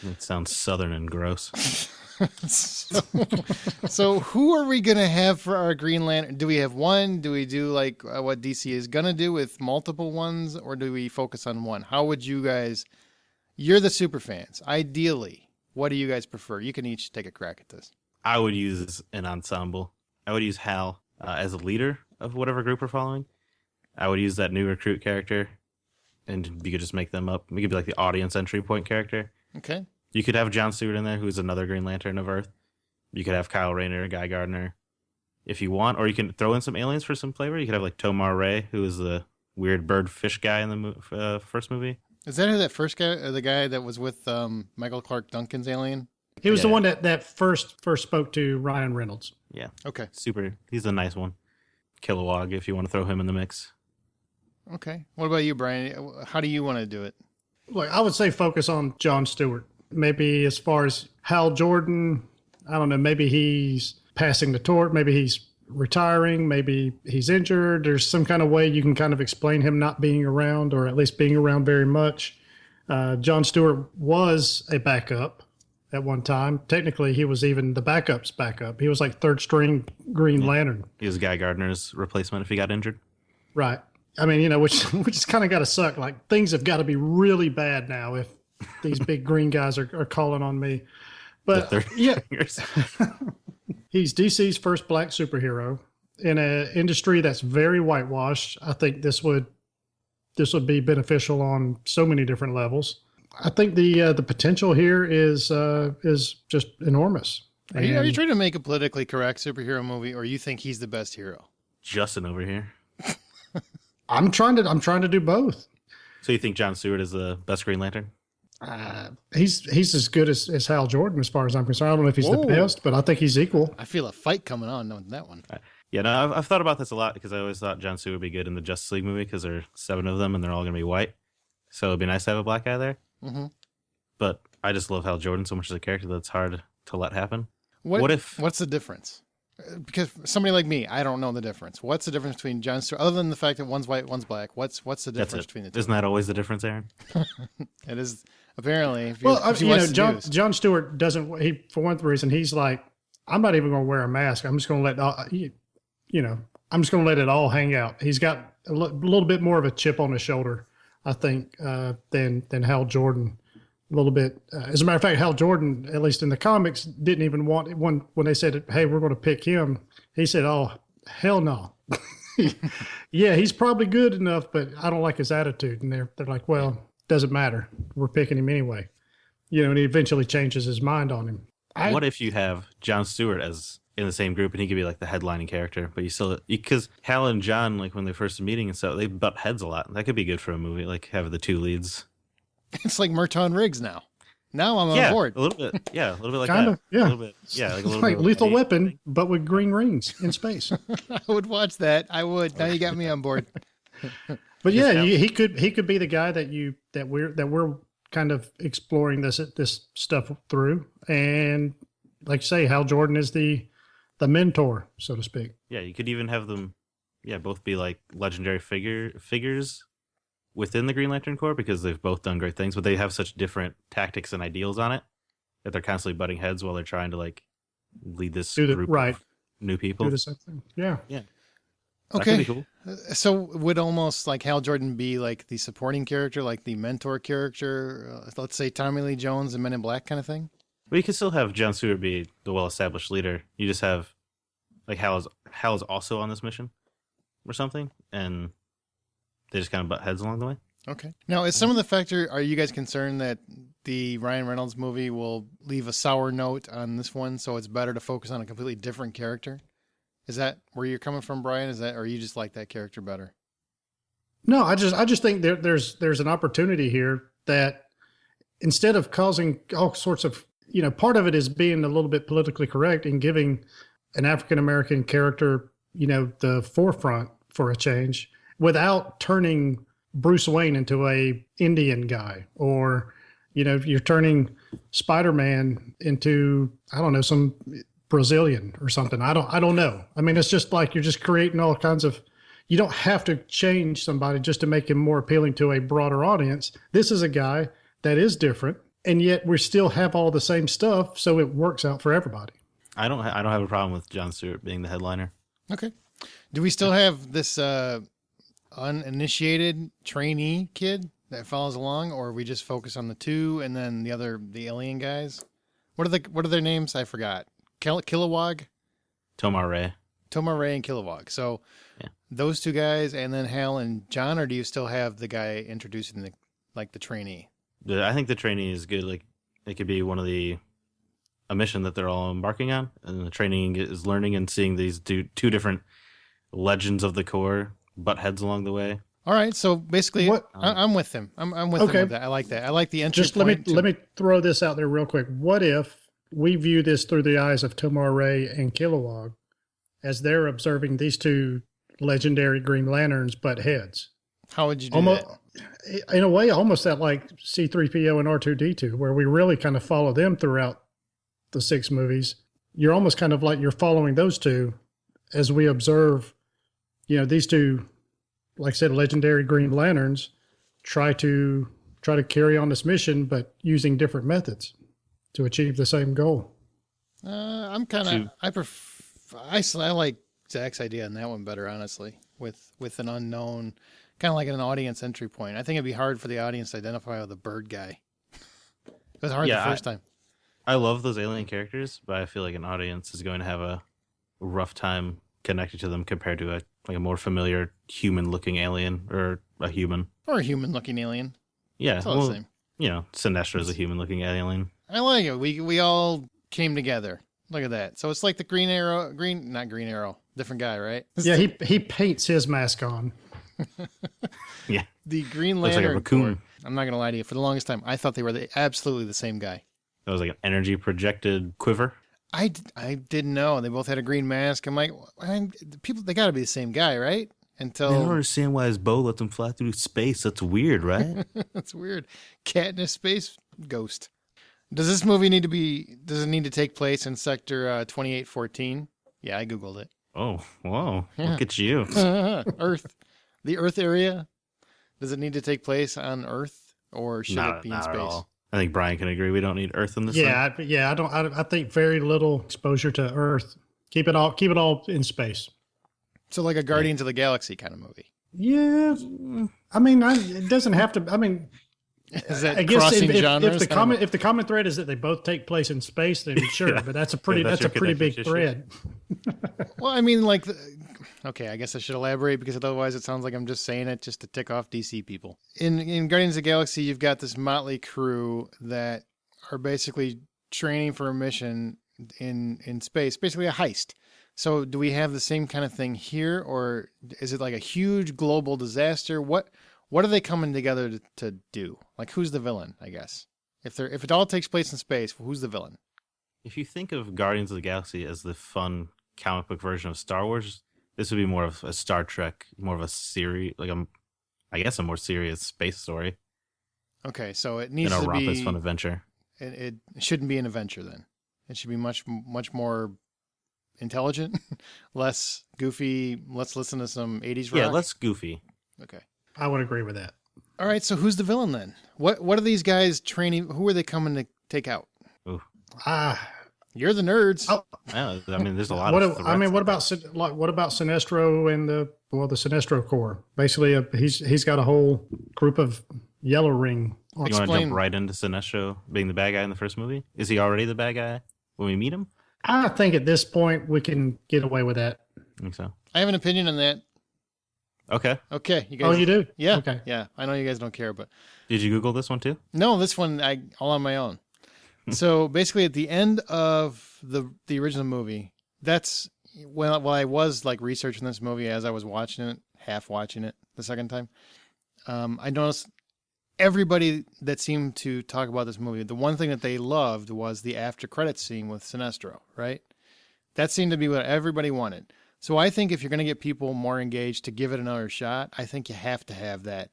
It sounds southern and gross.
So who are we going to have for our Green Lantern? Do we have one? Do we do like what DC is going to do with multiple ones, or do we focus on one? How would you guys, you're the super fans. Ideally, what do you guys prefer? You can each take a crack at this.
I would use an ensemble. I would use Hal as a leader of whatever group we're following. I would use that new recruit character, and you could just make them up. We could be like the audience entry point character.
Okay.
You could have John Stewart in there, who's another Green Lantern of Earth. You could have Kyle Rayner, Guy Gardner, if you want. Or you can throw in some aliens for some flavor. You could have like Tomar Ray, who is the weird bird fish guy in the first movie.
Is that who that first guy, or the guy that was with Michael Clark Duncan's alien?
He was the one that first spoke to Ryan Reynolds.
Yeah.
Okay.
Super. He's a nice one. Kilowog, if you want to throw him in the mix.
Okay. What about you, Brian? How do you want to do it?
Look, I would say focus on John Stewart. Maybe as far as Hal Jordan, I don't know, maybe he's passing the torch, maybe he's retiring, maybe he's injured. There's some kind of way you can kind of explain him not being around, or at least being around very much. John Stewart was a backup at one time. Technically, he was even the backup's backup. He was like third string Green Lantern.
He was Guy Gardner's replacement if he got injured.
Right. I mean, which is kind of got to suck. Like, things have got to be really bad now if these big green guys are calling on me. But yeah, he's DC's first black superhero in an industry that's very whitewashed. I think this would be beneficial on so many different levels. I think the potential here is just enormous.
Are you trying to make a politically correct superhero movie, or you think he's the best hero?
Justin over here.
I'm trying to do both.
So you think John Stewart is the best Green Lantern?
He's as good as Hal Jordan as far as I'm concerned. I don't know if he's the best, but I think he's equal.
I feel a fight coming on knowing that one.
Yeah, no, I've thought about this a lot because I always thought John Stewart would be good in the Justice League movie because there are 7 of them and they're all going to be white. So it'd be nice to have a black guy there.
Mm-hmm.
But I just love Hal Jordan so much as a character that it's hard to let happen.
What's the difference? Because somebody like me, I don't know the difference. What's the difference between John Stewart, other than the fact that one's white, one's black? What's the difference between the two?
Isn't that always the difference, Aaron?
It is, apparently.
John Stewart doesn't. He, for one reason, he's like, I'm not even going to wear a mask. I'm just going to let I'm just going to let it all hang out. He's got a little bit more of a chip on his shoulder, I think, than Hal Jordan. A little bit. As a matter of fact, Hal Jordan, at least in the comics, didn't even want it. When they said, hey, we're going to pick him, he said, oh, hell no. Yeah, he's probably good enough, but I don't like his attitude. And they're like, well, doesn't matter. We're picking him anyway. And he eventually changes his mind on him.
What if you have John Stewart as in the same group and he could be like the headlining character, but because Hal and John, like when they're first meeting and stuff, they butt heads a lot. That could be good for a movie, like have the 2 leads.
It's like Merton Riggs now. Now I'm on board.
A little bit. Yeah, a little bit like
kind
that.
Of, yeah.
A little bit. Yeah, like a little
like
bit.
Lethal Weapon, but with green rings in space.
I would watch that. I would. Now you got me on board.
But yeah, he could be the guy that we're kind of exploring this stuff through. And like you say, Hal Jordan is the the mentor, so to speak.
Yeah, you could even have them, both be like legendary figures within the Green Lantern Corps because they've both done great things, but they have such different tactics and ideals on it that they're constantly butting heads while they're trying to like lead this group of new people.
Do the same thing. Yeah.
Yeah.
Okay.
That could be cool.
So would almost like Hal Jordan be like the supporting character, like the mentor character? Let's say Tommy Lee Jones and Men in Black kind of thing?
But you could still have John Stewart be the well-established leader. You just have like Hal is also on this mission or something, and they just kind of butt heads along the way.
Okay. Now, is some of the factor, are you guys concerned that the Ryan Reynolds movie will leave a sour note on this one, so it's better to focus on a completely different character? Is that where you're coming from, Brian? Or you just like that character better?
No, I just think there's an opportunity here that instead of causing all sorts of, part of it is being a little bit politically correct and giving an African-American character, the forefront for a change without turning Bruce Wayne into a Indian guy, or, you're turning Spider-Man into, I don't know, some Brazilian or something. I don't know. I mean, it's just like you're just creating all kinds of, you don't have to change somebody just to make him more appealing to a broader audience. This is a guy that is different, and yet we still have all the same stuff, so it works out for everybody.
I don't have a problem with Jon Stewart being the headliner.
Okay. Do we still have this uninitiated trainee kid that follows along, or we just focus on the two and then the alien guys? What are their names? I forgot. Kilowog?
Tomar Ray
and Kilowog. So those two guys, and then Hal and John, or do you still have the guy introducing the trainee?
I think the trainee is good. Like it could be a mission that they're all embarking on, and the trainee is learning and seeing these two different legends of the Corps butt heads along the way.
All right, so basically, I'm with him. I'm with him with that. I like that. I like the entry.
Just let me throw this out there real quick. What if we view this through the eyes of Tomar Ray and Kilowog as they're observing these two legendary Green Lanterns butt heads?
How would you do that?
In a way, almost that like C-3PO and R2-D2, where we really kind of follow them throughout the 6 movies. You're almost kind of like you're following those two as we observe, these two, like I said, legendary Green Lanterns try to carry on this mission, but using different methods to achieve the same goal.
I'm kind of, I like Zach's idea on that one better, honestly, with an unknown, kind of like an audience entry point. I think it'd be hard for the audience to identify with the bird guy. It was hard the first time.
I love those alien characters, but I feel like an audience is going to have a rough time connected to them compared to a more familiar human-looking alien or a human.
Or a human-looking alien.
Yeah,
it's all the same.
Sinestro is a human-looking alien.
I like it. We all came together. Look at that. So it's like the not Green Arrow, different guy, right?
Yeah, he paints his mask on.
Yeah.
The Green Lantern.
Looks like a raccoon.
Corps, I'm not going to lie to you. For the longest time, I thought they were absolutely the same guy.
That was like an energy projected quiver.
I didn't know. They both had a green mask. I'm like, they got to be the same guy, right? Until
I don't understand why his bow lets him fly through space. That's weird, right?
That's weird. Cat in a space ghost. Does this movie need to take place in Sector 2814? Yeah, I Googled it.
Oh, whoa. Yeah. Look at you.
Earth. The Earth area. Does it need to take place on Earth, or should it be in space? At all.
I think Brian can agree. We don't need Earth in this.
I think very little exposure to Earth. Keep it all in space.
So like a Guardians of the Galaxy kind of movie.
Yeah, I mean, it doesn't have to. I mean,
is that
I guess
crossing genres?
If the common thread is that they both take place in space, then sure. But that's a pretty big thread.
Well, I mean, okay, I guess I should elaborate because otherwise it sounds like I'm just saying it just to tick off DC people. In Guardians of the Galaxy, you've got this motley crew that are basically training for a mission in space, basically a heist. So do we have the same kind of thing here, or is it like a huge global disaster? What are they coming together to do? Like, who's the villain, I guess? If it all takes place in space, who's the villain?
If you think of Guardians of the Galaxy as the fun comic book version of Star Wars, this would be more of a Star Trek, more of a series, I guess a more serious space story.
Okay, so it needs
to be...
a
raucous fun adventure.
It shouldn't be an adventure then. It should be much, much more intelligent, less goofy. Let's listen to some 80s rock.
Yeah, less goofy.
Okay.
I would agree with that.
All right, so who's the villain then? What are these guys training? Who are they coming to take out?
Ooh.
You're the nerds.
Oh,
Yeah, I mean, there's a lot
what
of.
I mean, what about Sinestro and the Sinestro Corps? Basically, he's got a whole group of Yellow Ring.
You want to jump right into Sinestro being the bad guy in the first movie? Is he already the bad guy when we meet him?
I think at this point we can get away with that.
I think so.
I have an opinion on that.
Okay.
Okay, you guys.
Oh, you do?
Yeah.
Okay.
Yeah, I know you guys don't care, but
Did you Google this one too?
no, this one I all on my own. So basically, at the end of the original movie, that's while I was like researching this movie as I was watching it, half watching it the second time. I noticed everybody that seemed to talk about this movie, the one thing that they loved was the after credits scene with Sinestro, right? That seemed to be what everybody wanted. So I think if you're going to get people more engaged to give it another shot, I think you have to have that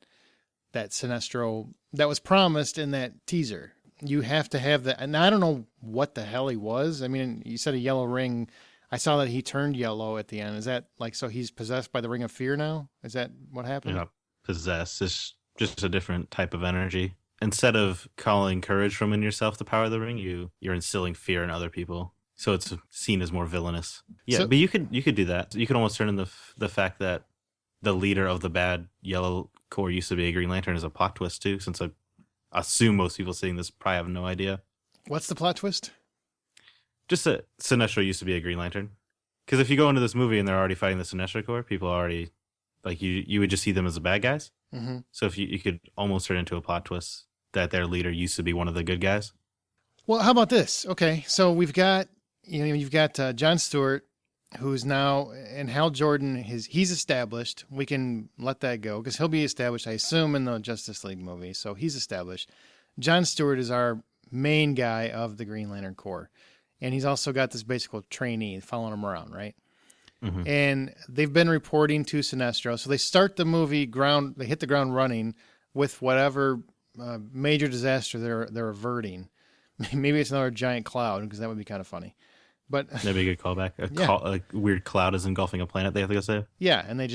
Sinestro that was promised in that teaser. You have to have that. And I don't know what the hell he was. I mean, you said a yellow ring. I saw that he turned yellow at the end. Is that like, so he's possessed by the Ring of Fear now? Is that what happened?
You're not possessed. It's just a different type of energy. Instead of calling courage from in yourself to power the ring, you're instilling fear in other people. So it's seen as more villainous. Yeah,
So-
but you could do that. You could almost turn in the fact that the leader of the bad Yellow Corps used to be a Green Lantern as a plot twist too, since I assume most people seeing this probably have no idea.
What's the plot twist?
Just that Sinestro used to be a Green Lantern. Because if you go into this movie and they're already fighting the Sinestro Corps, people are already, like, you would just see them as the bad guys.
Mm-hmm.
So if you could almost turn into a plot twist that their leader used to be one of the good guys.
Well, how about this? Okay, so you've got Jon Stewart, who's now, and Hal Jordan, he's established. We can let that go because he'll be established, I assume, in the Justice League movie. So he's established. Jon Stewart is our main guy of the Green Lantern Corps, and he's also got this basic trainee following him around, right? Mm-hmm. And they've been reporting to Sinestro. So they start the movie they hit the ground running with whatever major disaster they're averting. Maybe it's another giant cloud because that would be kind of funny. But
That'd be a good callback. A weird cloud is engulfing a planet they have to go save.
Yeah, and they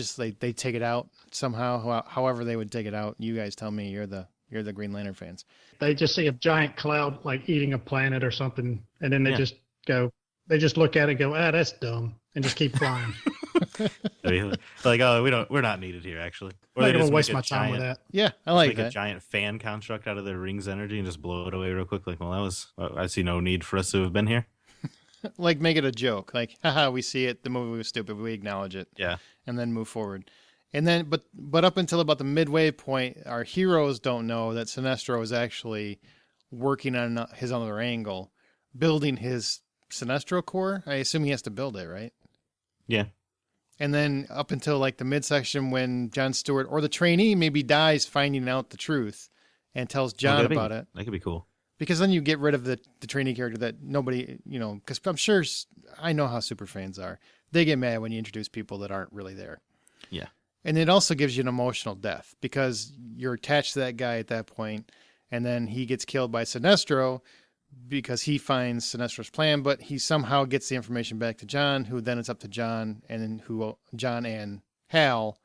take it out somehow. However they would take it out. You guys tell me. You're the Green Lantern fans.
They just see a giant cloud like eating a planet or something, and then they just look at it and go, that's dumb, and just keep flying.
Like, oh, we're not needed here, actually. Or
I'm
they
not
just
gonna waste
make
my
a
time with
giant,
that.
Yeah, I like
make
that.
a giant fan construct out of their ring's energy and just blow it away real quick. Like, well, I see no need for us to have been here.
Like, make it a joke. Like, haha, we see it. The movie was stupid. We acknowledge it.
Yeah.
And then move forward. And then, but up until about the midway point, our heroes don't know that Sinestro is actually working on his other angle, building his Sinestro Corps. I assume he has to build it, right?
Yeah.
And then up until like the midsection when Jon Stewart or the trainee maybe dies finding out the truth and tells John about it.
That could be cool.
Because then you get rid of the trainee character that nobody, because I'm sure, I know how super fans are. They get mad when you introduce people that aren't really there.
Yeah.
And it also gives you an emotional death because you're attached to that guy at that point, and then he gets killed by Sinestro because he finds Sinestro's plan, but he somehow gets the information back to John, who then it's up to John, and then John and Hal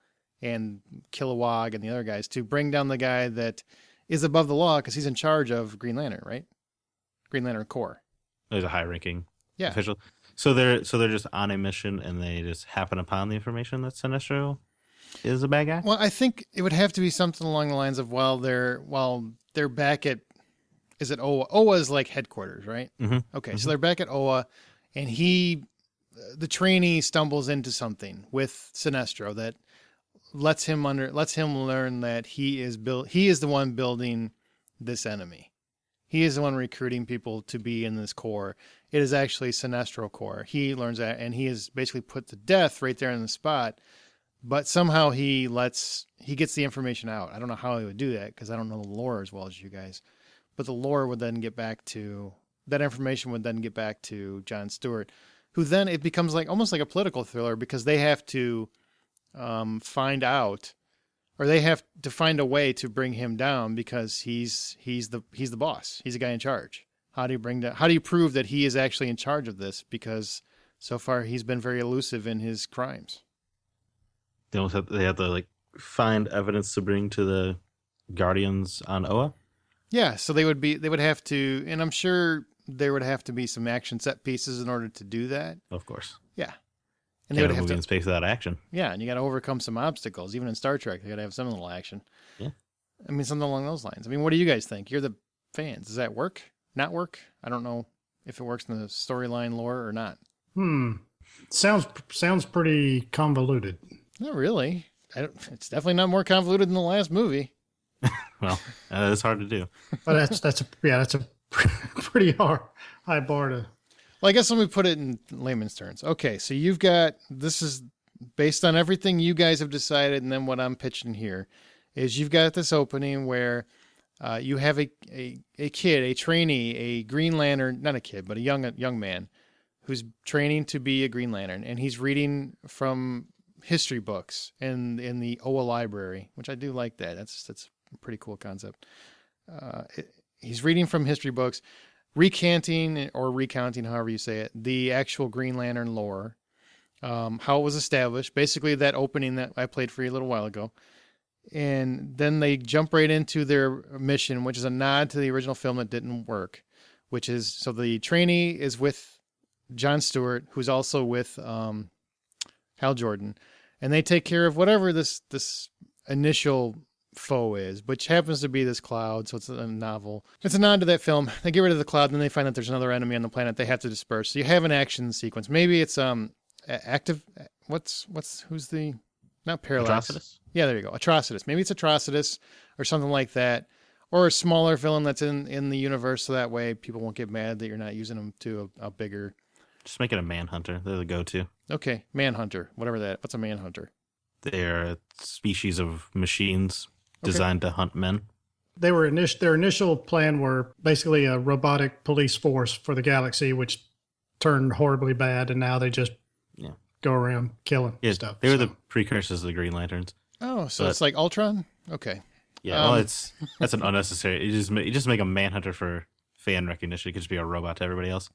and Kilowog and the other guys to bring down the guy that is above the law because he's in charge of Green Lantern, right? Green Lantern Corps.
There's a high-ranking
Yeah.
official. So they're just on a mission and they just happen upon the information that Sinestro is a bad guy?
Well, I think it would have to be something along the lines of while they're back at, is it OWA? OWA is like headquarters, right?
Mm-hmm.
Okay, so they're back at OWA, and the trainee stumbles into something with Sinestro that lets him learn that he is the one building this enemy. He is the one recruiting people to be in this corps. It is actually Sinestro Corps. He learns that, and he is basically put to death right there in the spot. But somehow he gets the information out. I don't know how he would do that because I don't know the lore as well as you guys. But the lore would then get back to that information would then get back to Jon Stewart, who then it becomes like almost like a political thriller because they have to find out, or they have to find a way to bring him down because he's the boss. He's the guy in charge. How do you prove that he is actually in charge of this? Because so far he's been very elusive in his crimes.
They have to like find evidence to bring to the Guardians on Oa.
Yeah, so they would have to, and I'm sure there would have to be some action set pieces in order to do that.
Of course.
Yeah. And they would have
moving
to
in space without action.
Yeah, and you got to overcome some obstacles. Even in Star Trek, they got to have some little action.
Yeah.
I mean, something along those lines. I mean, what do you guys think? You're the fans. Does that work? Not work? I don't know if it works in the storyline lore or not.
Sounds pretty convoluted.
Not really. It's definitely not more convoluted than the last movie.
Well, it's hard to do.
But that's a pretty high bar to.
Well, I guess let me put it in layman's terms. Okay, so this is based on everything you guys have decided, and then what I'm pitching here is you've got this opening where you have a kid, a trainee, a Green Lantern, not a kid, but a young man who's training to be a Green Lantern, and he's reading from history books in the Oa library, which I do like that. That's a pretty cool concept. He's reading from history books, recanting or recounting, however you say it, the actual Green Lantern lore, how it was established, basically that opening that I played for you a little while ago. And then they jump right into their mission, which is a nod to the original film that didn't work, which is, so the trainee is with Jon Stewart, who's also with Hal Jordan, and they take care of whatever this initial foe is, which happens to be this cloud. So it's a novel. It's a nod to that film. They get rid of the cloud, and then they find that there's another enemy on the planet they have to disperse. So you have an action sequence. Maybe it's active. Who's the not Parallax?
Atrocitus?
Yeah, there you go. Atrocitus. Maybe it's Atrocitus or something like that, or a smaller villain that's in the universe, so that way people won't get mad that you're not using them to a bigger.
Just make it a Manhunter. They're the go-to.
Okay, Manhunter. Whatever that. What's a Manhunter?
They're a species of machines designed to hunt men.
Their initial plan were basically a robotic police force for the galaxy, which turned horribly bad, and now they just go around killing stuff.
They were the precursors of the Green Lanterns.
Oh, so it's like Ultron? Okay.
Yeah, well, that's an unnecessary. You just make a Manhunter for fan recognition. It could just be a robot to everybody else.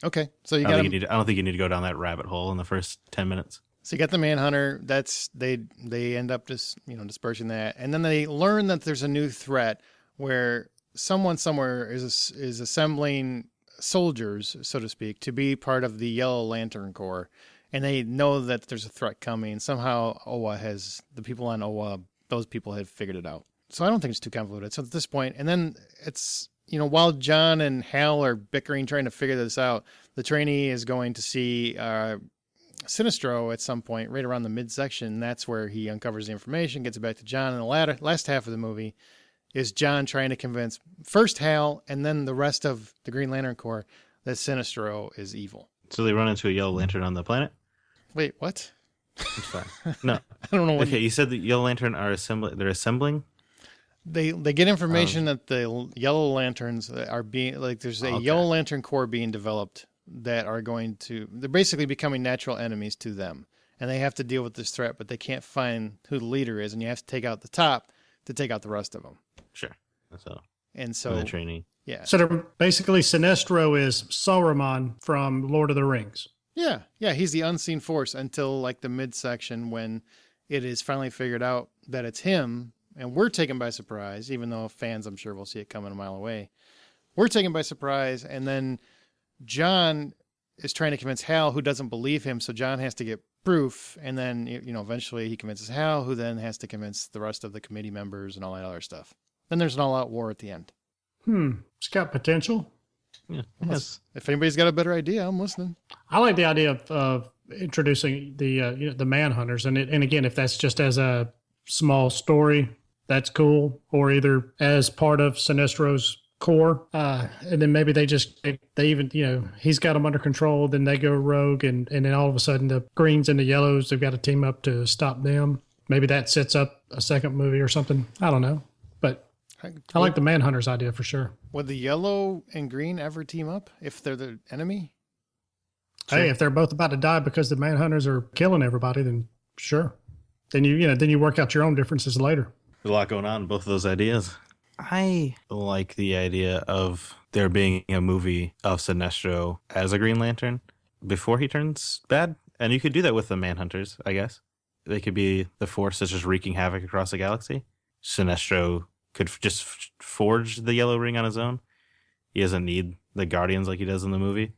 Okay, so
I don't think you need to go down that rabbit hole in the first 10 minutes.
So you got the Manhunter. They end up just dispersing that, and then they learn that there's a new threat where someone somewhere is assembling soldiers, so to speak, to be part of the Yellow Lantern Corps, and they know that there's a threat coming. Somehow the people on Oa, those people had figured it out. So I don't think it's too convoluted. So at this point, and then it's while John and Hal are bickering, trying to figure this out, the trainee is going to see Sinestro at some point, right around the midsection. That's where he uncovers the information, gets it back to John. And the last half of the movie is John trying to convince first Hal and then the rest of the Green Lantern Corps that Sinestro is evil.
So they run into a Yellow Lantern on the planet?
Wait, what?
I'm sorry. No.
I don't know what.
Okay, you said the Yellow Lantern are assembling. They're assembling?
They get information that the Yellow Lanterns are being, like, there's a Yellow Lantern Corps being developed that are they're basically becoming natural enemies to them. And they have to deal with this threat, but they can't find who the leader is, and you have to take out the top to take out the rest of them.
Sure. That's all.
And so
the trainee.
Yeah.
So they're basically Sinestro is Saruman from Lord of the Rings.
Yeah. He's the unseen force until like the midsection when it is finally figured out that it's him, and we're taken by surprise, even though fans, I'm sure, will see it coming a mile away. We're taken by surprise, and then John is trying to convince Hal, who doesn't believe him, so John has to get proof, and then eventually he convinces Hal, who then has to convince the rest of the committee members and all that other stuff. Then there's an all-out war at the end.
It's got potential.
Yeah. Yes.
If anybody's got a better idea, I'm listening.
I like the idea of introducing the Manhunters, and again, if that's just as a small story, that's cool, or either as part of Sinestro's core, and then maybe they even he's got them under control, then they go rogue, and then all of a sudden the greens and the yellows, they've got to team up to stop them. Maybe that sets up a second movie or something. I don't know, but I like the Manhunters idea for sure.
Would the yellow and green ever team up if they're the enemy?
Hey, if they're both about to die because the Manhunters are killing everybody, then sure. Then you work out your own differences later.
There's a lot going on in both of those ideas. I like the idea of there being a movie of Sinestro as a Green Lantern, before he turns bad. And you could do that with the Manhunters, I guess. They could be the force that's just wreaking havoc across the galaxy. Sinestro could just forge the yellow ring on his own. He doesn't need the Guardians like he does in the movie.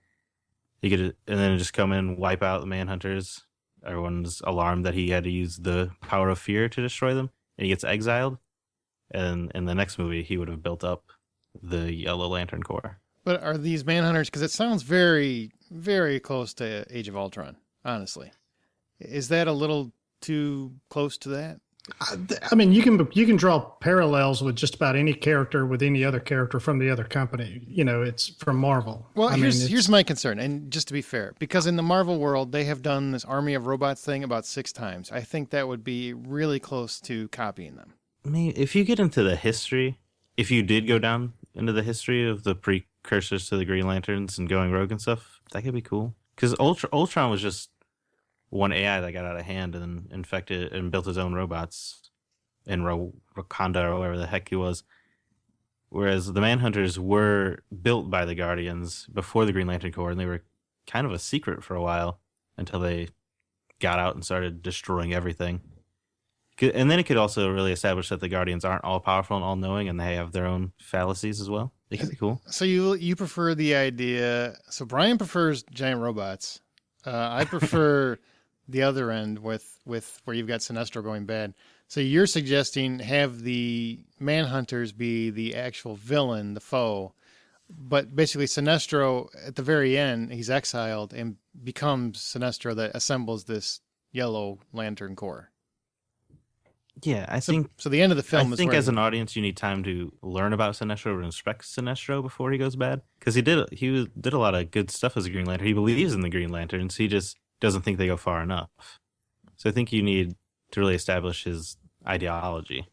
He could, and then just come in, wipe out the Manhunters. Everyone's alarmed that he had to use the power of fear to destroy them, and he gets exiled. And in the next movie, he would have built up the Yellow Lantern Corps.
But are these Manhunters, because it sounds very, very close to Age of Ultron, honestly. Is that a little too close to that?
I mean, you can draw parallels with just about any character with any other character from the other company. You know, it's from Marvel.
Well, here's my concern, and just to be fair, because in the Marvel world, they have done this Army of Robots thing about 6 times. I think that would be really close to copying them.
I mean, if you get into the history, if you did go down into the history of the precursors to the Green Lanterns and going rogue and stuff, that could be cool. Because Ultron was just one AI that got out of hand and infected and built his own robots in Wakanda or wherever the heck he was. Whereas the Manhunters were built by the Guardians before the Green Lantern Corps, and they were kind of a secret for a while until they got out and started destroying everything. And then it could also really establish that the Guardians aren't all powerful and all knowing, and they have their own fallacies as well. It could be cool.
So you prefer the idea. So Brian prefers giant robots. I prefer the other end with where you've got Sinestro going bad. So you're suggesting have the Manhunters be the actual villain, the foe, but basically Sinestro at the very end, he's exiled and becomes Sinestro that assembles this Yellow Lantern Corps.
Yeah, I think
so. The end of the film.
I think as an audience, you need time to learn about Sinestro and respect Sinestro before he goes bad, because he did a lot of good stuff as a Green Lantern. He believes in the Green Lanterns. He just doesn't think they go far enough. So I think you need to really establish his ideology,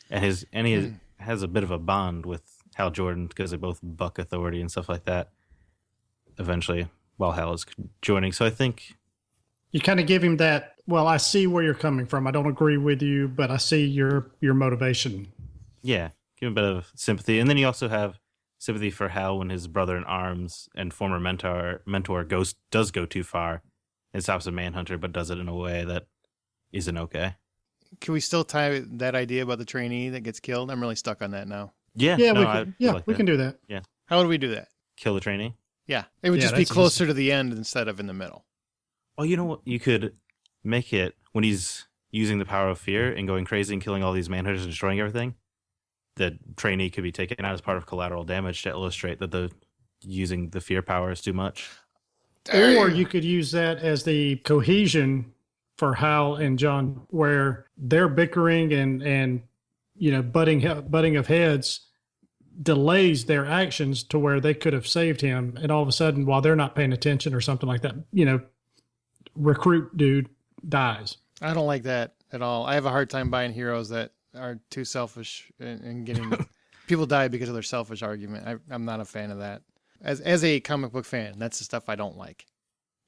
and he has a bit of a bond with Hal Jordan because they both buck authority and stuff like that. Eventually, while Hal is joining, so I think
you kind of give him that. Well, I see where you're coming from. I don't agree with you, but I see your motivation.
Yeah, give him a bit of sympathy, and then you also have sympathy for Hal when his brother in arms and former mentor does go too far and stops a Manhunter, but does it in a way that isn't okay.
Can we still tie that idea about the trainee that gets killed? I'm really stuck on that now.
Yeah,
we can do that.
Yeah,
how would we do that?
Kill the trainee.
Yeah, it would just be closer to the end instead of in the middle.
Oh, you know what? You could make it when he's using the power of fear and going crazy and killing all these Manhunters and destroying everything. The trainee could be taken out as part of collateral damage to illustrate that the using the fear power is too much.
Or you could use that as the cohesion for Hal and John, where they're bickering and you know butting of heads delays their actions to where they could have saved him, and all of a sudden, while they're not paying attention or something like that, you know, recruit dude dies.
I don't like that at all. I have a hard time buying heroes that are too selfish and getting people die because of their selfish argument. I'm not a fan of that. As a comic book fan, that's the stuff I don't like.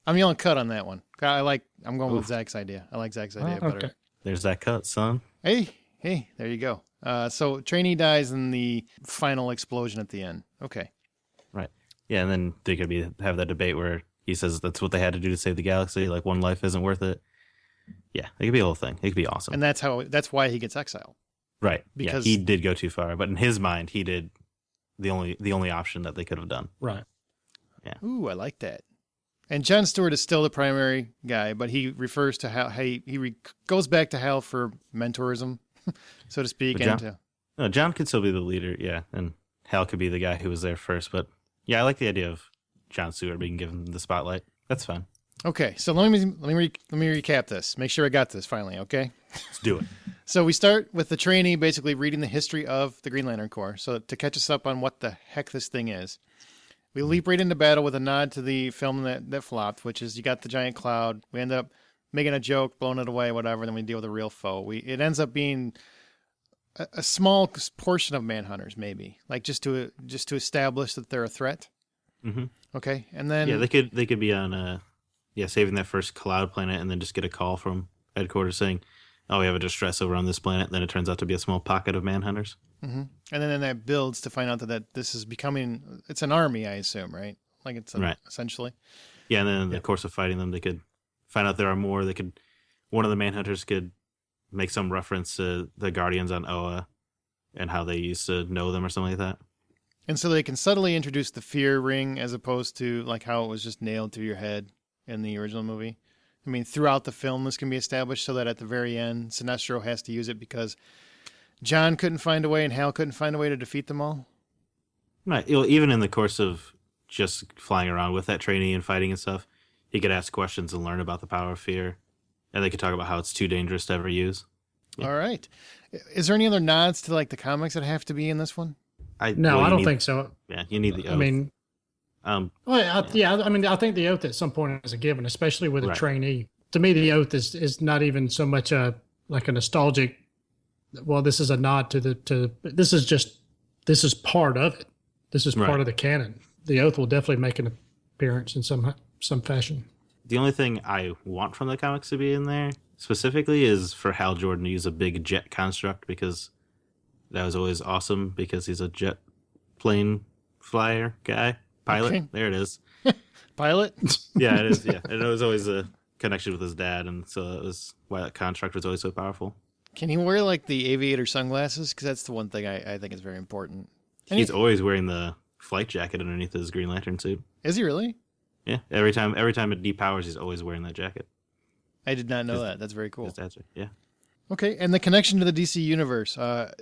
I'm yelling cut on that one. I'm going with Zach's idea. I like Zach's idea better.
Okay.
There's that cut, son.
Hey, there you go. So trainee dies in the final explosion at the end. Okay.
Right. Yeah, and then they could have that debate where he says that's what they had to do to save the galaxy. Like one life isn't worth it. Yeah, it could be a whole thing. It could be awesome.
And that's why he gets exiled.
Right.
Because
he did go too far, but in his mind, he did the only option that they could have done.
Right.
Yeah.
Ooh, I like that. And Jon Stewart is still the primary guy, but he refers to Hal. He goes back to Hal for mentorism, so to speak.
John could still be the leader, yeah, and Hal could be the guy who was there first. But yeah, I like the idea of Jon Stewart being given the spotlight. That's fine.
Okay, so let me recap this. Make sure I got this finally. Okay,
let's do it.
So we start with the trainee basically reading the history of the Green Lantern Corps. So to catch us up on what the heck this thing is. We leap right into battle with a nod to the film that flopped, which is you got the giant cloud. We end up making a joke, blowing it away, whatever. Then we deal with a real foe. It ends up being a small portion of Manhunters, maybe, like just to establish that they're a threat.
Mm-hmm.
Okay, and then
they could be on saving that first cloud planet, and then just get a call from headquarters saying, "Oh, we have a distress over on this planet." Then it turns out to be a small pocket of Manhunters.
Mm-hmm. And then that builds to find out that this is becoming, it's an army, I assume, right? Like it's
right.
Essentially.
Yeah, and then in the course of fighting them, they could find out there are more. One of the Manhunters could make some reference to the Guardians on Oa and how they used to know them or something like that.
And so they can subtly introduce the fear ring as opposed to like how it was just nailed through your head in the original movie. I mean, throughout the film, this can be established so that at the very end, Sinestro has to use it because John couldn't find a way and Hal couldn't find a way to defeat them all.
Right. Even in the course of just flying around with that trainee and fighting and stuff, he could ask questions and learn about the power of fear. And they could talk about how it's too dangerous to ever use. Yeah.
All right. Is there any other nods to like the comics that have to be in this one?
I don't think so.
Yeah, you need the oath.
I mean, I think the oath at some point is a given, especially with a trainee. To me, the oath is not even so much like a nostalgic. Well, this is a nod to this is part of it. This is part of the canon. The oath will definitely make an appearance in some fashion.
The only thing I want from the comics to be in there specifically is for Hal Jordan to use a big jet construct, because that was always awesome because he's a jet plane flyer guy. Pilot. Okay. There it is.
Pilot?
Yeah, it is. Yeah. And it was always a connection with his dad, and so that was why that contract was always so powerful.
Can he wear like the aviator sunglasses? Because that's the one thing I think is very important. And
he's always wearing the flight jacket underneath his Green Lantern suit.
Is he really?
Yeah. Every time it depowers, he's always wearing that jacket.
I did not know that. That's very cool.
Yeah.
Okay, and the connection to the DC universe.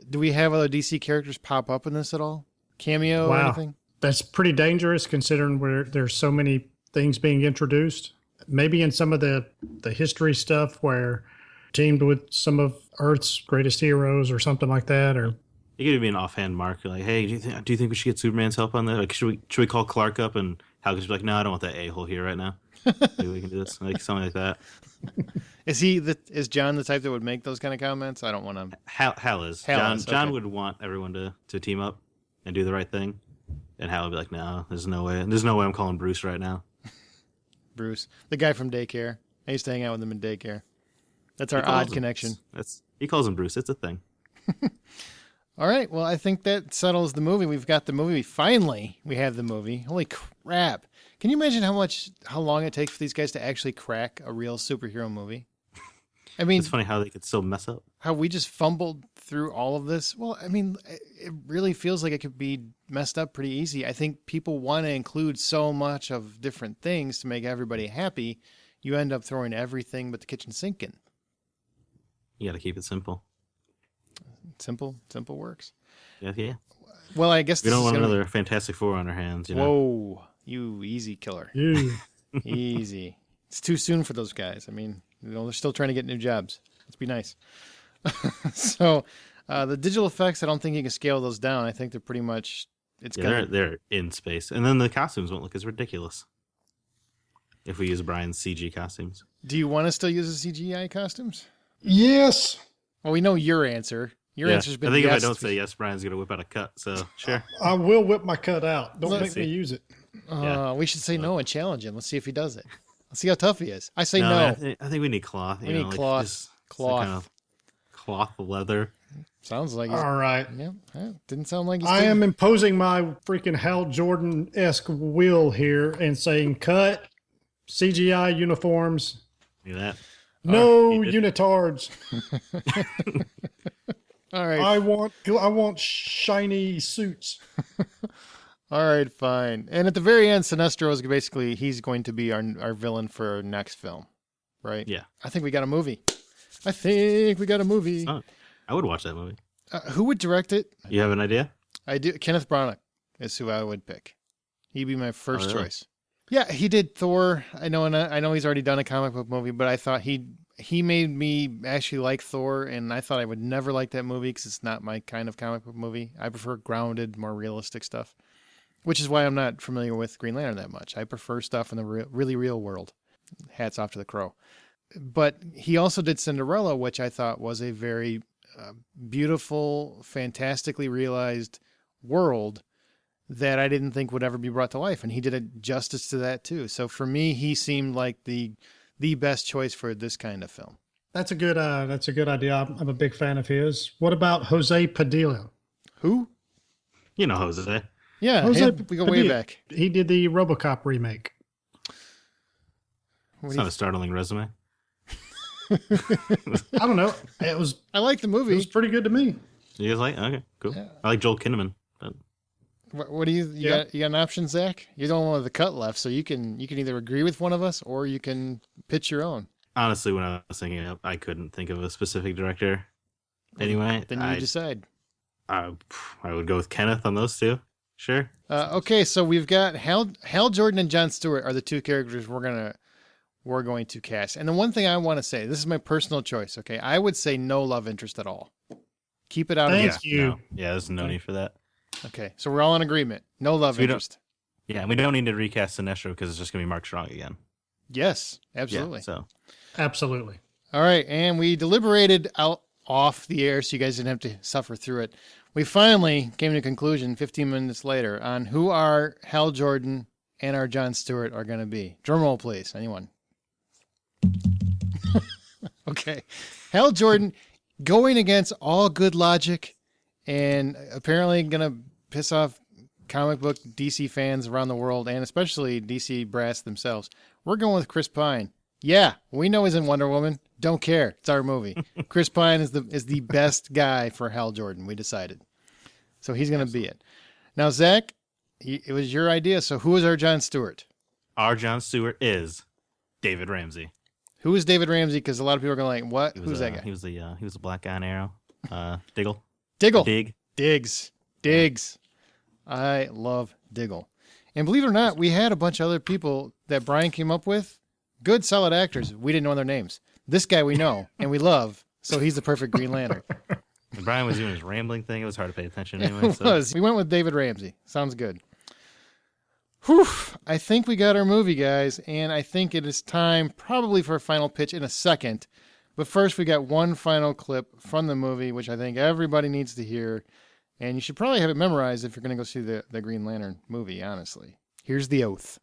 Do we have other DC characters pop up in this at all? Cameo or anything?
That's pretty dangerous considering where there's so many things being introduced. Maybe in some of the history stuff where teamed with some of Earth's greatest heroes or something like that, or
it could be an offhand mark, like, "Hey, do you think we should get Superman's help on that? Like, should we call Clark up?" And Hal could be like, "No, I don't want that a-hole here right now. Maybe we can do this," like something like that.
Is John the type that would make those kind of comments? I don't want to.
Hal is. John would want everyone to team up and do the right thing, and Hal would be like, "No, there's no way. There's no way I'm calling Bruce right now."
Bruce, the guy from daycare. I used to hang out with him in daycare. That's our odd connection.
He calls him Bruce. It's a thing.
All right. Well, I think that settles the movie. We've got the movie. Finally, we have the movie. Holy crap. Can you imagine how long it takes for these guys to actually crack a real superhero movie? I mean,
it's funny how they could still mess up.
How we just fumbled through all of this. Well, I mean, it really feels like it could be messed up pretty easy. I think people want to include so much of different things to make everybody happy. You end up throwing everything but the kitchen sink in.
You got to keep it simple.
Simple works.
Yeah.
Well, I guess
we don't want another Fantastic Four on our hands. You know?
Whoa, you easy killer. Easy. It's too soon for those guys. I mean, they're still trying to get new jobs. Let's be nice. So, the digital effects, I don't think you can scale those down. I think they're pretty much.
They're in space, and then the costumes won't look as ridiculous if we use Brian's CG costumes.
Do you want to still use the CGI costumes?
Yes.
Well, we know your answer. Your answer's been
I think
yes.
If I don't say yes, Brian's going to whip out a cut, so sure.
I will whip my cut out. Don't make me use it.
We should say no and challenge him. Let's see if he does it. Let's see how tough he is. I say no.
I think we need cloth.
We need cloth. Cloth.
Kind of cloth leather.
Sounds like
all right.
Yeah, didn't sound like
I am imposing my freaking Hal Jordan-esque will here and saying cut, CGI uniforms.
Look at that.
No unitards.
All right.
I want shiny suits.
All right, fine. And at the very end, Sinestro is basically he's going to be our villain for our next film, right?
Yeah.
I think we got a movie. I
would watch that movie.
Who would direct it?
You have an idea?
I do. Kenneth Branagh is who I would pick. He'd be my first choice. Yeah, he did Thor. I know he's already done a comic book movie, but I thought he made me actually like Thor, and I thought I would never like that movie because it's not my kind of comic book movie. I prefer grounded, more realistic stuff, which is why I'm not familiar with Green Lantern that much. I prefer stuff in the really real world. Hats off to the Crow. But he also did Cinderella, which I thought was a very beautiful, fantastically realized world that I didn't think would ever be brought to life. And he did a justice to that too. So for me, he seemed like the best choice for this kind of film.
That's a good idea. I'm a big fan of his. What about Jose Padilla?
Who?
You know Jose.
Yeah,
Jose
we go way back.
He did the RoboCop remake.
It's not a startling resume.
I don't know.
I like the
It
movie.
was pretty good to me.
You guys like? Okay, cool.
Yeah.
I like Joel Kinnaman. But
What do you
Yeah.
got? You got an option, Zach? You're the one with the cut left, so you can either agree with one of us or you can pitch your own.
honestly, when I was thinking it, I couldn't think of a specific director. Anyway,
Then you decide.
I would go with Kenneth on those two. Sure.
Okay, so we've got Hal Jordan and Jon Stewart are the two characters we're going to cast. And the one thing I want to say, this is my personal choice. Okay, I would say no love interest at all. Keep it out of
Thank
this.
you.
No. Yeah, there's no need for that.
Okay, so we're all in agreement. No love
So we don't-
interest.
Yeah, we don't need to recast Sinestro because it's just gonna be Mark Strong again.
Yes, absolutely.
Yeah, so
Absolutely.
All right, and we deliberated out off the air so you guys didn't have to suffer through it. We finally came to a conclusion 15 minutes later on who our Hal Jordan and our Jon Stewart are going to be. Drum roll, please. Anyone? Okay. Hal Jordan going against all good logic and apparently going to piss off comic book DC fans around the world and especially DC brass themselves. We're going with Chris Pine. Yeah, we know he's in Wonder Woman. Don't care. It's our movie. Chris Pine is the best guy for Hal Jordan. We decided. So he's going to be it. Now, Zach, it was your idea. So who is our Jon Stewart?
our Jon Stewart is David Ramsey.
Who is David Ramsey? Because a lot of people are going like, what? Who's that guy?
He was the black guy in Arrow. Diggle.
Diggle.
Diggs.
I love Diggle. And believe it or not, we had a bunch of other people that Brian came up with. Good, solid actors. We didn't know their names. This guy we know and we love, so he's the perfect Green Lantern.
When Brian was doing his rambling thing, it was hard to pay attention anyway.
It was. We went with David Ramsey. Sounds good. Whew. I think we got our movie, guys, and I think it is time probably for a final pitch in a second. But first, we got one final clip from the movie, which I think everybody needs to hear. And you should probably have it memorized if you're going to go see the Green Lantern movie, honestly. Here's the oath.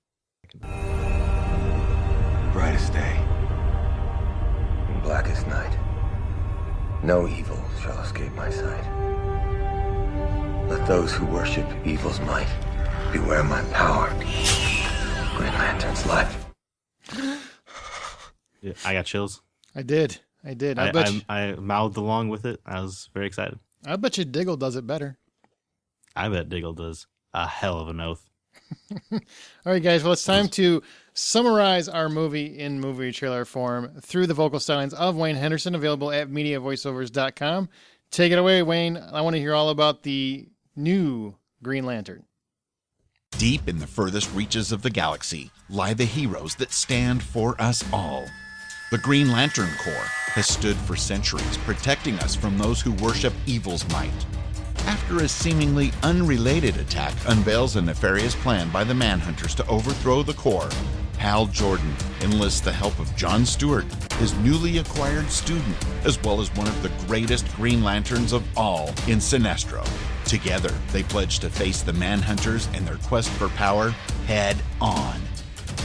Brightest day, and blackest night. No evil shall escape my sight. Let those who worship evil's might beware my power. Green Lantern's life.
Yeah, I got chills.
I did.
I mouthed along with it. I was very excited.
I bet you Diggle does it better.
I bet Diggle does a hell of an oath.
All right, guys. Well, it's time to summarize our movie in movie trailer form through the vocal stylings of Wayne Henderson, available at MediaVoiceovers.com. Take it away, Wayne. I want to hear all about the new Green Lantern.
Deep in the furthest reaches of the galaxy lie the heroes that stand for us all. The Green Lantern Corps has stood for centuries, protecting us from those who worship evil's might. After a seemingly unrelated attack unveils a nefarious plan by the Manhunters to overthrow the Corps, Hal Jordan enlists the help of Jon Stewart, his newly acquired student, as well as one of the greatest Green Lanterns of all in Sinestro. Together, they pledge to face the Manhunters and their quest for power head on.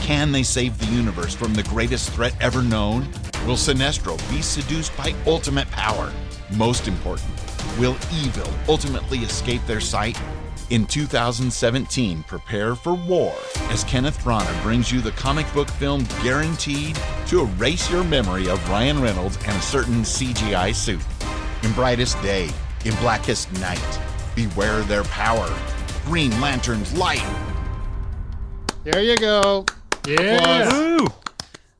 Can they save the universe from the greatest threat ever known? Will Sinestro be seduced by ultimate power? Most important, will evil ultimately escape their sight? In 2017, prepare for war as Kenneth Branagh brings you the comic book film guaranteed to erase your memory of Ryan Reynolds and a certain CGI suit. In brightest day, in blackest night, beware their power. Green Lantern's light.
There you go.
Yeah.
Woo!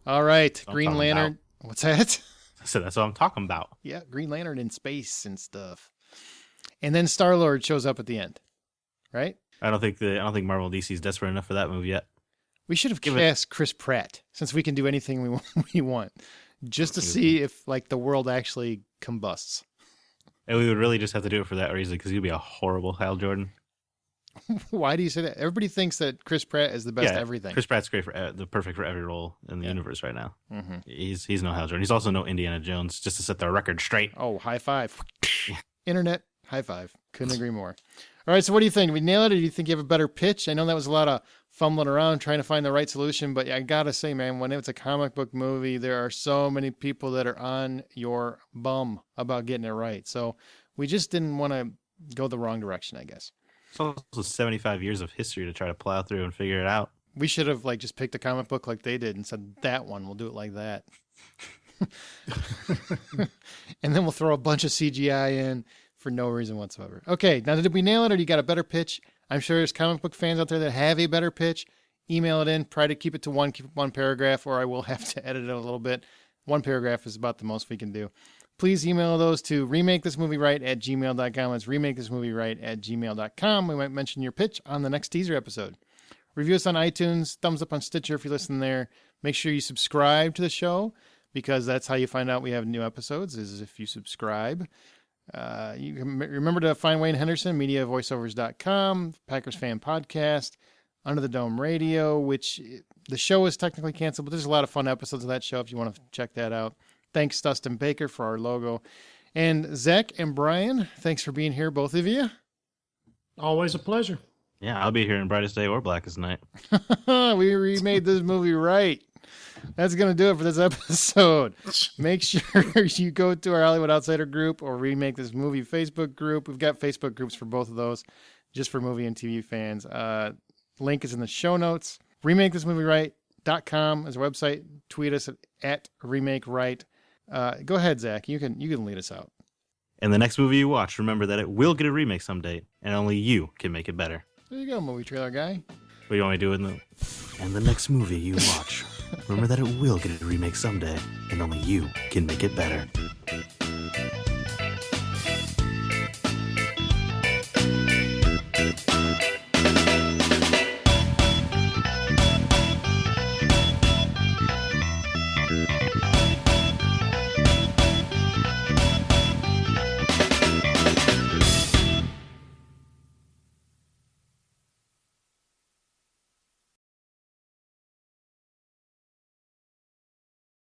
All right,
I'm
Green
talking
Lantern. What's that?
So that's what I'm talking about.
Yeah, Green Lantern in space and stuff. And then Star-Lord shows up at the end, right?
I don't think Marvel and DC is desperate enough for that movie yet.
We should have
Give it-
cast Chris Pratt, since we can do anything we want, just to see if like the world actually combusts.
And we would really just have to do it for that reason because he'd be a horrible Hal Jordan.
Why do you say that? Everybody thinks that Chris Pratt is the best everything.
Chris Pratt's great for the perfect for every role in the universe right now.
Mm-hmm.
He's no Hal Jordan. He's also no Indiana Jones. Just to set the record straight.
Oh, high five. Internet, high five. Couldn't agree more. All right, so what do you think? Did we nail it, or do you think you have a better pitch? I know that was a lot of fumbling around trying to find the right solution, but I gotta say, man, when it's a comic book movie, there are so many people that are on your bum about getting it right. So we just didn't want to go the wrong direction, I guess.
It's also 75 years of history to try to plow through and figure it out.
We should have like just picked a comic book like they did and said that one. We'll do it like that. And then we'll throw a bunch of CGI in for no reason whatsoever. Okay, now did we nail it or you got a better pitch? I'm sure there's comic book fans out there that have a better pitch. Email it in. Try to keep it to one paragraph, or I will have to edit it a little bit. One paragraph is about the most we can do. Please email those to remakethismovieright@gmail.com. That's remakethismovieright@gmail.com. We might mention your pitch on the next teaser episode. Review us on iTunes. Thumbs up on Stitcher if you listen there. Make sure you subscribe to the show, because that's how you find out we have new episodes, is if you subscribe. You can remember to find Wayne Henderson, mediavoiceovers.com, Packers Fan Podcast, Under the Dome Radio, which the show is technically canceled, but there's a lot of fun episodes of that show if you want to check that out. Thanks, Dustin Baker, for our logo. And Zach and Brian, thanks for being here, both of you.
Always a pleasure.
Yeah, I'll be here in Brightest Day or Blackest Night.
We remade this movie right. That's going to do it for this episode. Make sure you go to our Hollywood Outsider group or Remake This Movie Facebook group. We've got Facebook groups for both of those, just for movie and TV fans. Link is in the show notes. RemakeThisMovieRight.com is our website. Tweet us at RemakeRight. Go ahead, Zach. You can lead us out.
And the next movie you watch, remember that it will get a remake someday, and only you can make it better.
There you go, movie trailer guy.
What do you want me to do in the next movie you watch? Remember that it will get a remake someday, and only you can make it better.